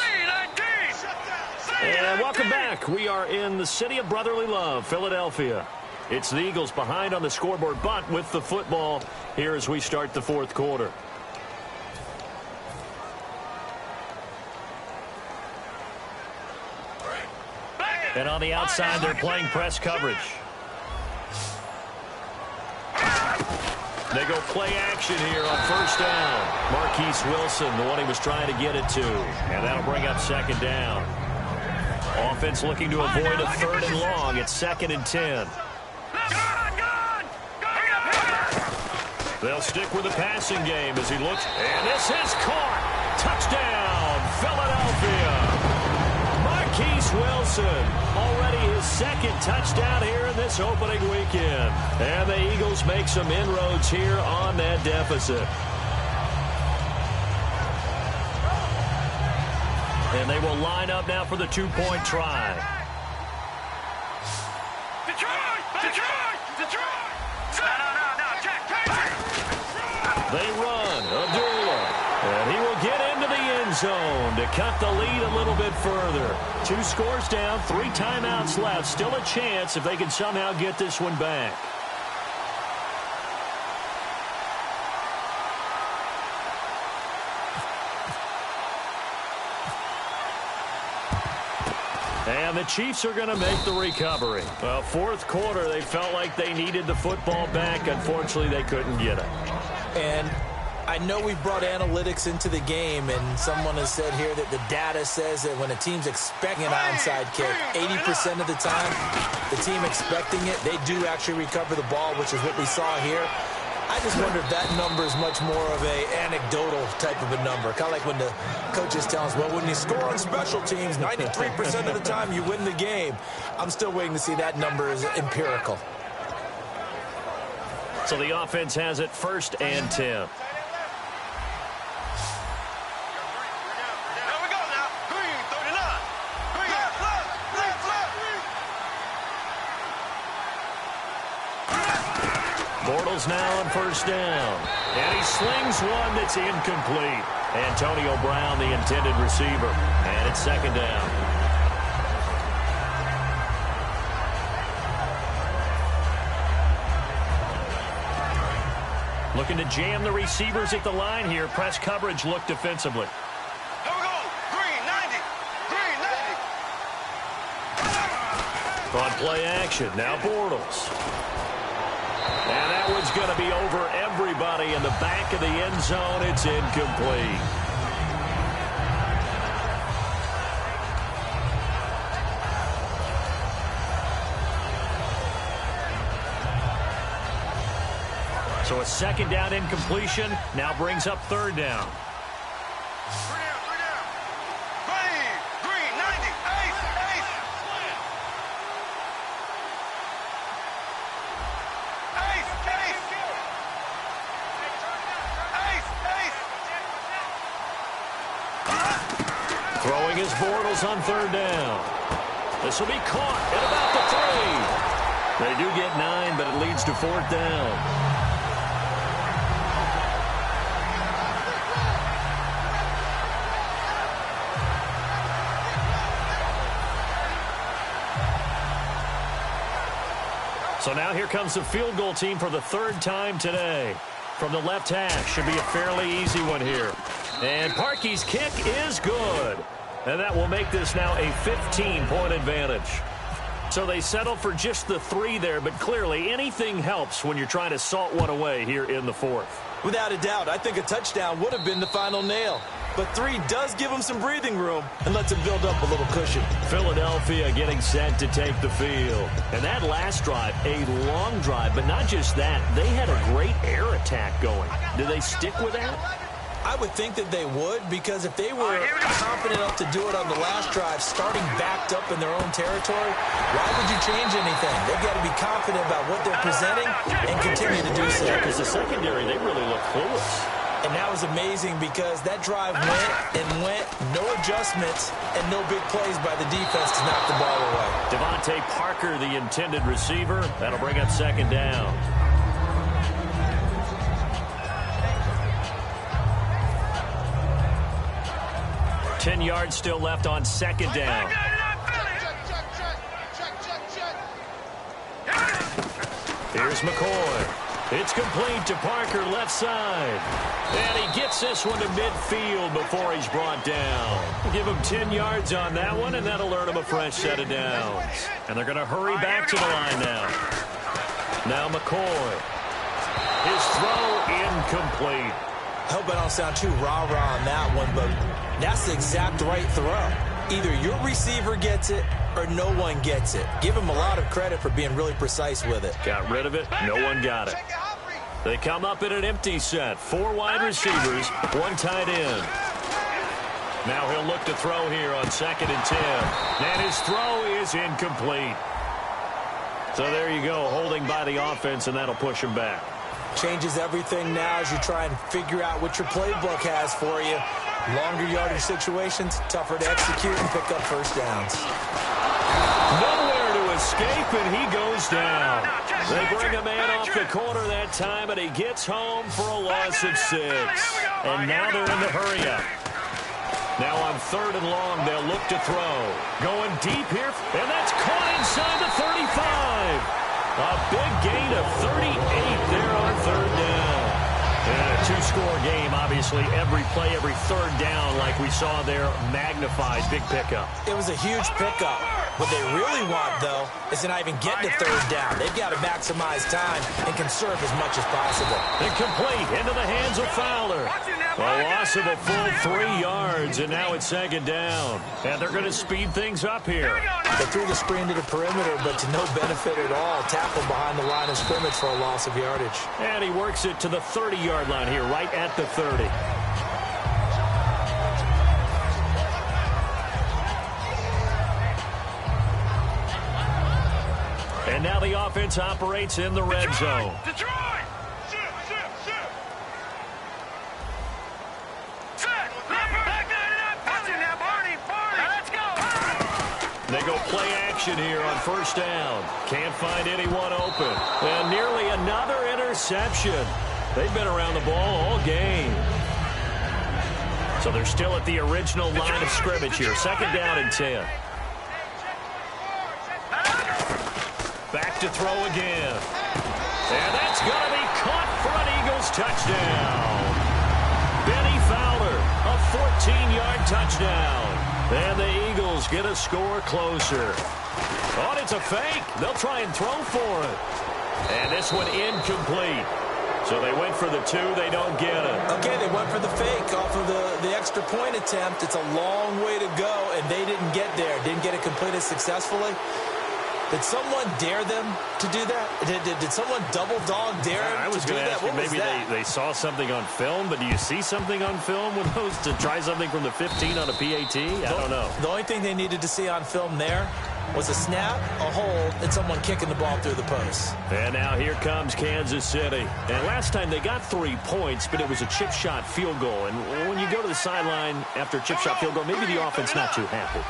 And welcome back. We are in the city of brotherly love, Philadelphia. It's the Eagles behind on the scoreboard, but with the football here as we start the 4th quarter. And on the outside, they're playing press coverage. They go play action here on first down. Marquise Wilson, the one he was trying to get it to. And that'll bring up 2nd down. Offense looking to avoid a 3rd and long. It's 2nd and 10. They'll stick with the passing game as he looks. And this is caught. Touchdown, Philadelphia. Marquise Wilson, already his 2nd touchdown here in this opening weekend. And the Eagles make some inroads here on that deficit. And they will line up now for the 2-point try. They run. Abdullah. And he will get into the end zone to cut the lead a little bit further. 2 scores down, 3 timeouts left. Still a chance if they can somehow get this one back. And the Chiefs are going to make the recovery. Well, 4th quarter, they felt like they needed the football back. Unfortunately, they couldn't get it. And I know we brought analytics into the game, and someone has said here that the data says that when a team's expecting an onside kick, 80% of the time, the team expecting it, they do actually recover the ball, which is what we saw here. I just wonder if that number is much more of a anecdotal type of a number. Kind of like when the coaches tell us, well, when you score on special teams, 93% of the time you win the game. I'm still waiting to see that number is empirical. So the offense has it 1st and 10. Bortles now on first down. And he slings one that's incomplete. Antonio Brown, the intended receiver. And it's 2nd down. Looking to jam the receivers at the line here. Press coverage look defensively. On play action, now Bortles. And that one's going to be over everybody in the back of the end zone. It's incomplete. So a second down incompletion now brings up third down. Three down. Green, 90. Ace. Throwing his Bortles on third down. This will be caught at about the 3. They do get 9, but it leads to fourth down. So now here comes the field goal team for the third time today. From the left hash, should be a fairly easy one here. And Parkey's kick is good. And that will make this now a 15-point advantage. So they settle for just the 3 there, but clearly anything helps when you're trying to salt one away here in the fourth. Without a doubt, I think a touchdown would have been the final nail. But 3 does give them some breathing room and lets them build up a little cushion. Philadelphia getting set to take the field. And that last drive, a long drive, but not just that. They had a great air attack going. Do they stick with that? I would think that they would, because if they were confident enough to do it on the last drive, starting backed up in their own territory, why would you change anything? They've got to be confident about what they're presenting and continue to do so. Because the secondary, they really look clueless. And that was amazing because that drive went, no adjustments, and no big plays by the defense to knock the ball away. Devontae Parker, the intended receiver. That'll bring up second down. 10 yards still left on second down. Here's McCoy. It's complete to Parker, left side. And he gets this one to midfield before he's brought down. Give him 10 yards on that one, and that'll earn him a fresh set of downs. And they're going to hurry back to the line now. Now McCoy. His throw incomplete. I hope I don't sound too rah-rah on that one, but that's the exact right throw. Either your receiver gets it or no one gets it. Give him a lot of credit for being really precise with it. Got rid of it. No one got it. They come up in an empty set. 4 wide receivers, 1 tight end. Now he'll look to throw here on 2nd and 10. And his throw is incomplete. So there you go, holding by the offense, and that'll push him back. Changes everything now as you try and figure out what your playbook has for you. Longer yardage situations, tougher to execute and pick up first downs. Nowhere to escape, and he goes down. They bring a man off the corner that time, and he gets home for a loss of 6. And now they're in the hurry-up. Now on 3rd and long, they'll look to throw. Going deep here, and that's caught inside the 35. A big gain of 38 there on 3rd down. And a 2-score game, obviously. Every play, every 3rd down, like we saw there, magnified. Big pickup. It was a huge pickup. What they really want, though, is to not even get to 3rd down. They've got to maximize time and conserve as much as possible. Incomplete into the hands of Fowler. A loss of a full 3 yards, and now it's 2nd down. And they're going to speed things up here. They threw the screen to the perimeter, but to no benefit at all. Tackled behind the line of scrimmage for a loss of yardage. And he works it to the 30-yard line here, right at the 30. And now the offense operates in the red zone. Detroit! They go play action here on 1st down. Can't find anyone open. And nearly another interception. They've been around the ball all game. So they're still at the original line of scrimmage here. 2nd down and 10. Back to throw again. And that's going to be caught for an Eagles touchdown. Benny Fowler, a 14-yard touchdown. And the Eagles get a score closer. Oh, and it's a fake. They'll try and throw for it. And this one incomplete. So they went for the 2. They don't get it. Okay, they went for the fake off of the extra point attempt. It's a long way to go, and they didn't get there. Didn't get it completed successfully. Did someone dare them to do that? Did someone double dog dare them I was to do going to that? ask you, What was maybe that? they saw something on film, but do you see something on film with those to try something from the 15 on a PAT? I don't know. The only thing they needed to see on film there was a snap, a hold, and someone kicking the ball through the post. And now here comes Kansas City. And last time they got 3 points, but it was a chip shot field goal. And when you go to the sideline after a chip shot field goal, maybe the offense not too happy.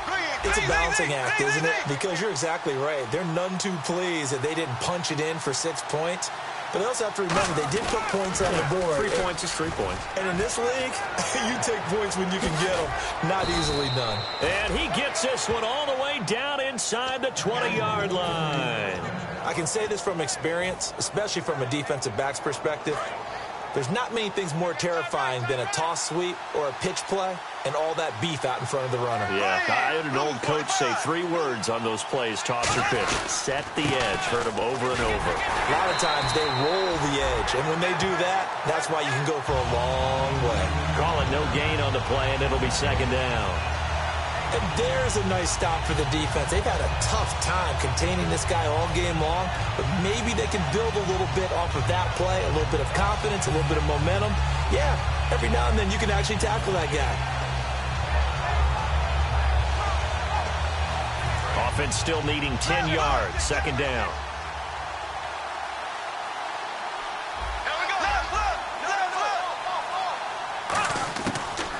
It's a balancing act, isn't it? Because you're exactly right. They're none too pleased that they didn't punch it in for 6 points. But they also have to remember they did put points on the board. 3 points is 3 points. And in this league, you take points when you can get them. Not easily done. And he gets this one all the way down inside the 20-yard line. I can say this from experience, especially from a defensive back's perspective. There's not many things more terrifying than a toss sweep or a pitch play and all that beef out in front of the runner. Yeah, I had an old coach say 3 words on those plays, toss or pitch. Set the edge. Heard him over and over. A lot of times they roll the edge, and when they do that, that's why you can go for a long way. Call it no gain on the play, and it'll be 2nd down. And there's a nice stop for the defense. They've had a tough time containing this guy all game long, but maybe they can build a little bit off of that play, a little bit of confidence, a little bit of momentum. Yeah, every now and then you can actually tackle that guy. Offense still needing 10 yards, 2nd down.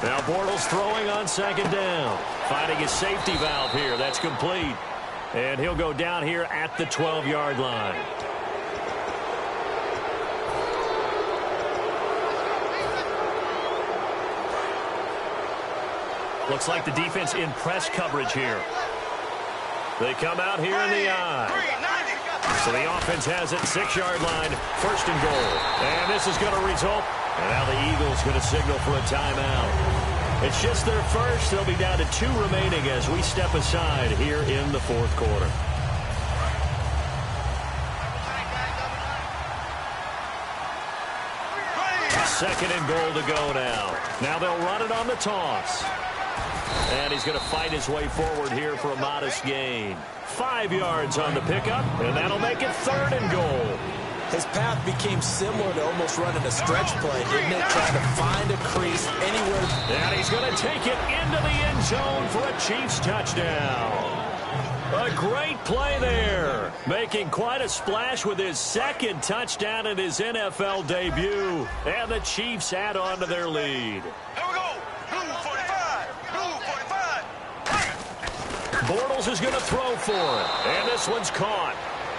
Now Bortles throwing on 2nd down. Finding his safety valve here. That's complete. And he'll go down here at the 12-yard line. Looks like the defense in press coverage here. They come out here in the eye. So the offense has it, 6-yard line, 1st and goal. And this is going to result. And now the Eagles going to signal for a timeout. It's just their first. They'll be down to 2 remaining as we step aside here in the 4th quarter. Second and goal to go now. Now they'll run it on the toss. And he's going to fight his way forward here for a modest gain. 5 yards on the pickup, and that'll make it 3rd and goal. His path became similar to almost running a stretch play, didn't it? Trying to find a crease anywhere. And he's going to take it into the end zone for a Chiefs touchdown. A great play there. Making quite a splash with his 2nd touchdown in his NFL debut. And the Chiefs add on to their lead. Here we go. Blue 45. Blue 45. Bortles is going to throw for it. And this one's caught.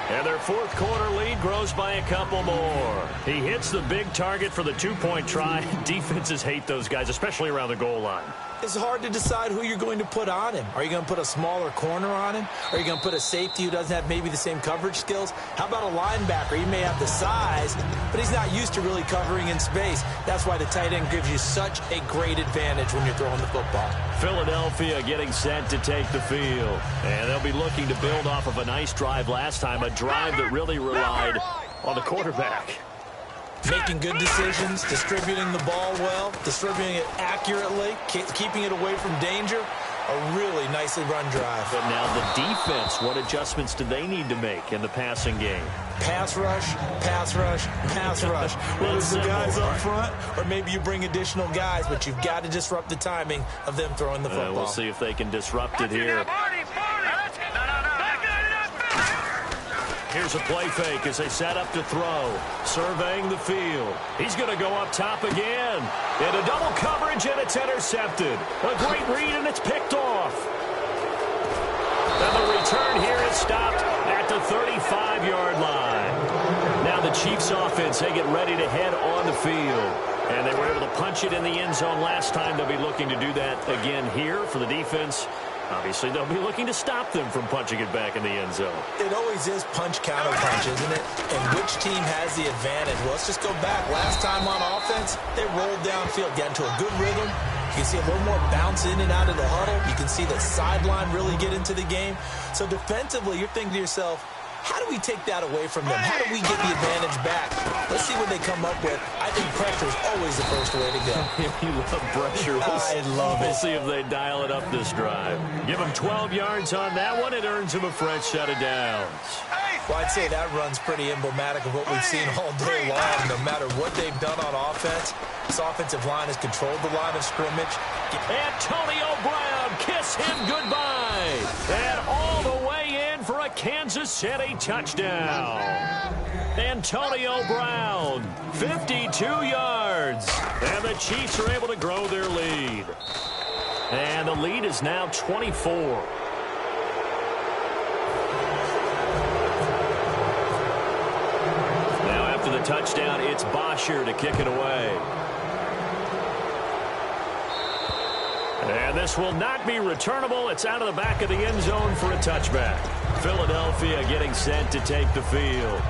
And their 4th quarter lead grows by a couple more. He hits the big target for the 2-point try. Defenses hate those guys, especially around the goal line. It's hard to decide who you're going to put on him. Are you going to put a smaller corner on him? Are you going to put a safety who doesn't have maybe the same coverage skills? How about a linebacker? He may have the size, but he's not used to really covering in space. That's why the tight end gives you such a great advantage when you're throwing the football. Philadelphia getting set to take the field. And they'll be looking to build off of a nice drive last time, a drive that really relied on the quarterback. Making good decisions, distributing the ball well, distributing it accurately, keeping it away from danger. A really nicely run drive. But now the defense, what adjustments do they need to make in the passing game? Pass rush, pass rush, pass rush. Whether it's the guys up front or maybe you bring additional guys, but you've got to disrupt the timing of them throwing the football. We'll see if they can disrupt it here. Here's a play fake as they set up to throw. Surveying the field. He's going to go up top again. Into double coverage, and it's intercepted. A great read, and it's picked off. And the return here is stopped at the 35-yard line. Now the Chiefs offense, they get ready to head on the field. And they were able to punch it in the end zone last time. They'll be looking to do that again here for the defense. Obviously, they'll be looking to stop them from punching it back in the end zone. It always is punch-counter-punch, isn't it? And which team has the advantage? Well, let's just go back. Last time on offense, they rolled downfield, got into a good rhythm. You can see a little more bounce in and out of the huddle. You can see the sideline really get into the game. So defensively, you're thinking to yourself, how do we take that away from them? How do we get the advantage back? Let's see what they come up with. I think pressure is always the first way to go. You love pressure. I love it. We'll see if they dial it up this drive. Give them 12 yards on that one. It earns them a fresh set of downs. Well, I'd say that run's pretty emblematic of what we've seen all day long. No matter what they've done on offense, this offensive line has controlled the line of scrimmage. Antonio Brown, kiss him goodbye. And all the way in for a Kansas City touchdown. Antonio Brown, 52 yards. And the Chiefs are able to grow their lead. And the lead is now 24. The touchdown, it's Bosher to kick it away. And this will not be returnable. It's out of the back of the end zone for a touchback. Philadelphia getting set to take the field.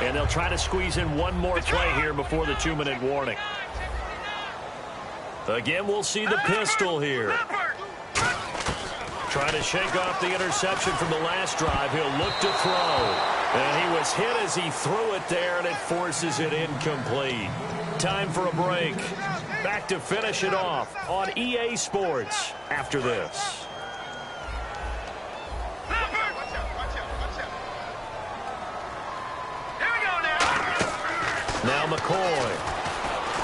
And they'll try to squeeze in one more play here before the 2-minute warning. Again, we'll see the pistol here. Trying to shake off the interception from the last drive. He'll look to throw. And he was hit as he threw it there, and it forces it incomplete. Time for a break. Back to finish it off on EA Sports after this. Now McCoy.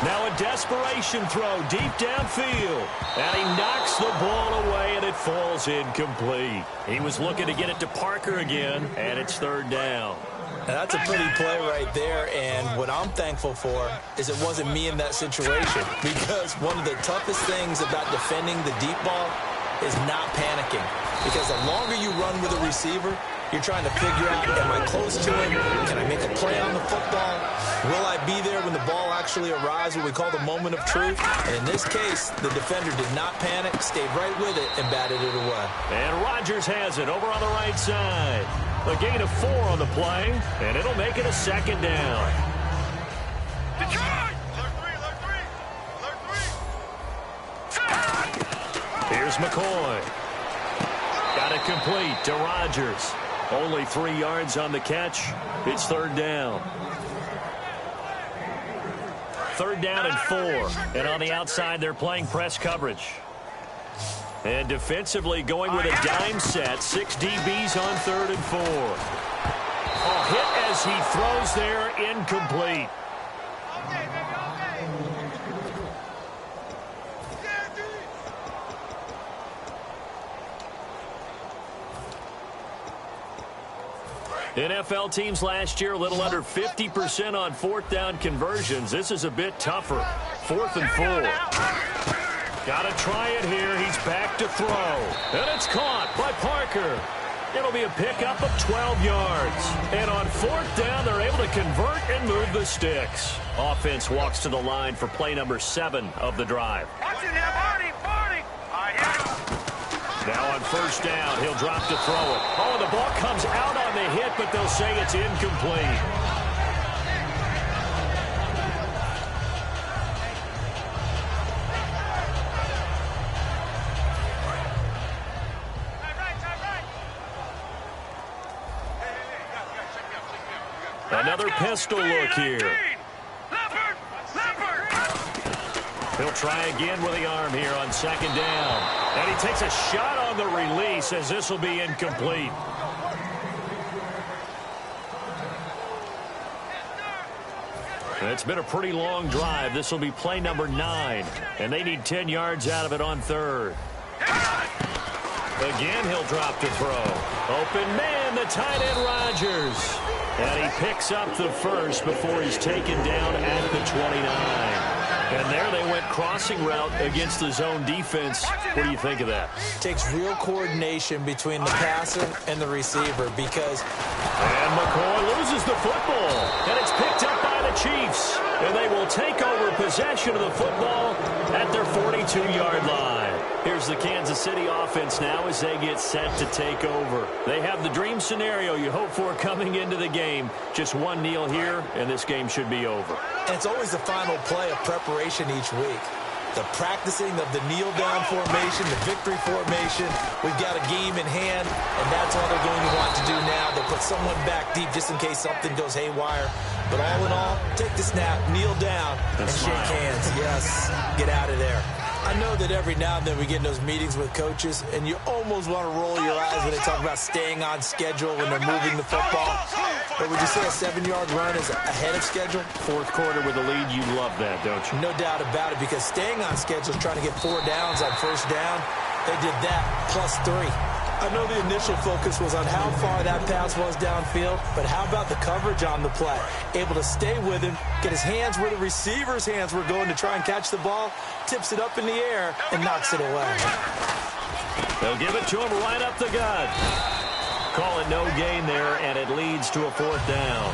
Now a desperation throw deep downfield. And he knocks the ball away, and it falls incomplete. He was looking to get it to Parker again, and it's third down. Now that's a pretty play right there, and what I'm thankful for is it wasn't me in that situation, because one of the toughest things about defending the deep ball is not panicking, because the longer you run with a receiver, you're trying to figure out, am I close to him? Can I make a play on the football? Will I be there when the ball actually arrives, what we call the moment of truth? And in this case, the defender did not panic, stayed right with it, and batted it away. And Rodgers has it over on the right side. A gain of 4 on the play, and it'll make it a second down. Here's McCoy. Got it complete to Rodgers. Only 3 yards on the catch. It's third down. Third down and 4. And on the outside, they're playing press coverage. And defensively going with a dime set. 6 DBs on 3rd and 4. A hit as he throws there, incomplete. NFL teams last year a little under 50% on 4th down conversions. This is a bit tougher. 4th and 4. Got to try it here. He's back to throw. And it's caught by Parker. It'll be a pickup of 12 yards. And on 4th down, they're able to convert and move the sticks. Offense walks to the line for play number 7 of the drive. Now on 1st down, he'll drop to throw it. Oh, the ball comes out on the hit, but they'll say it's incomplete. Another pistol look here. He'll try again with the arm here on 2nd down. And he takes a shot on the release as this will be incomplete. It's been a pretty long drive. This will be play number 9. And they need 10 yards out of it on 3rd. Again, he'll drop to throw. Open man, the tight end Rodgers. And he picks up the first before he's taken down at the 29. And there they went crossing route against the zone defense. What do you think of that? Takes real coordination between the passer and the receiver because... And McCoy loses the football. And it's picked up by the Chiefs. And they will take over possession of the football at their 42-yard line. Here's the Kansas City offense now as they get set to take over. They have the dream scenario you hope for coming into the game. Just one kneel here, and this game should be over. And it's always the final play of preparation each week. The practicing of the kneel-down formation, the victory formation. We've got a game in hand, and that's all they're going to want to do now. They'll put someone back deep just in case something goes haywire. But all in all, take the snap, kneel down, and shake hands. Yes, get out of there. I know that every now and then we get in those meetings with coaches, and you almost want to roll your eyes when they talk about staying on schedule when they're moving the football. But would you say a 7-yard run is ahead of schedule? Fourth quarter with a lead, you love that, don't you? No doubt about it, because staying on schedule is trying to get 4 downs on first down. They did that plus 3. I know the initial focus was on how far that pass was downfield, but how about the coverage on the play? Able to stay with him, get his hands where the receiver's hands were going to try and catch the ball, tips it up in the air, and knocks it away. They'll give it to him right up the gut. Call it no gain there, and it leads to a 4th down.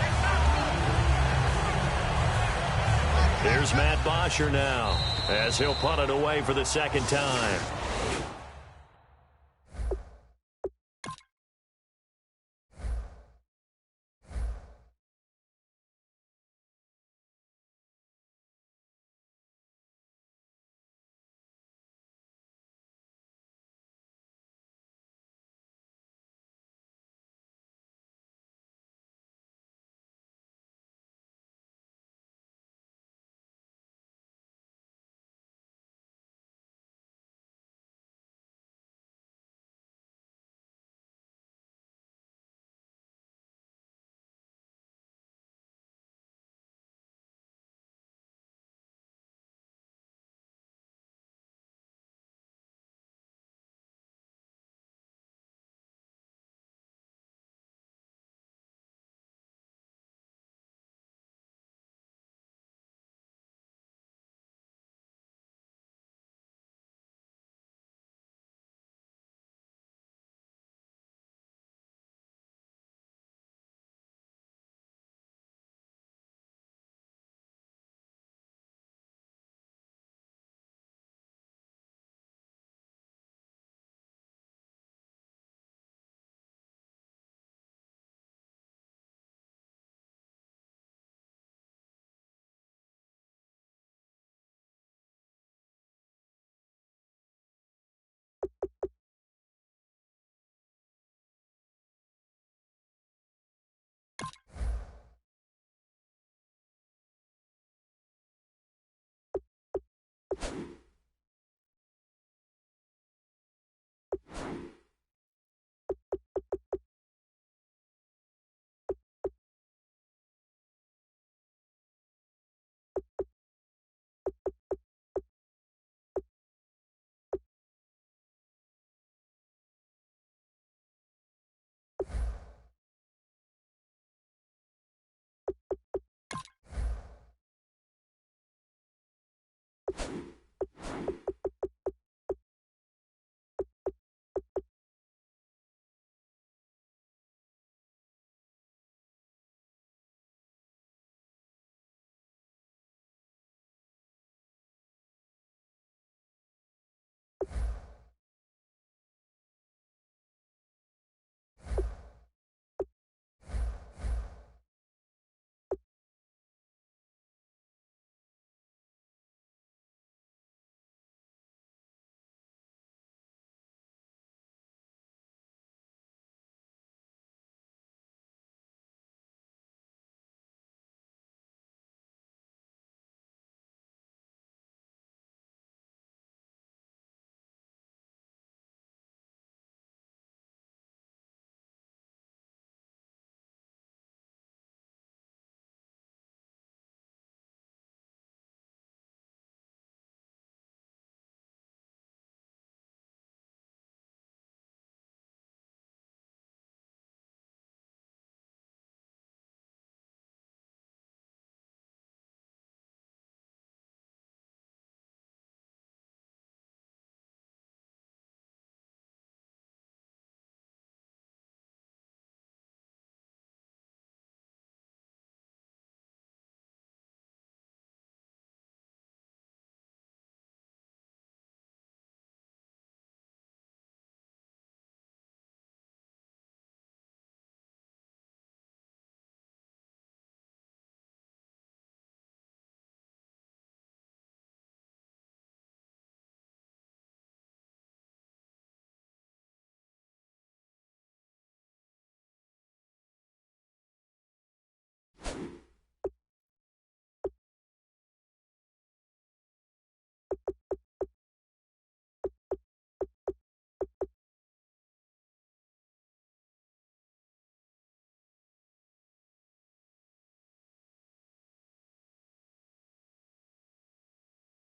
Here's Matt Bosher now, as he'll punt it away for the second time.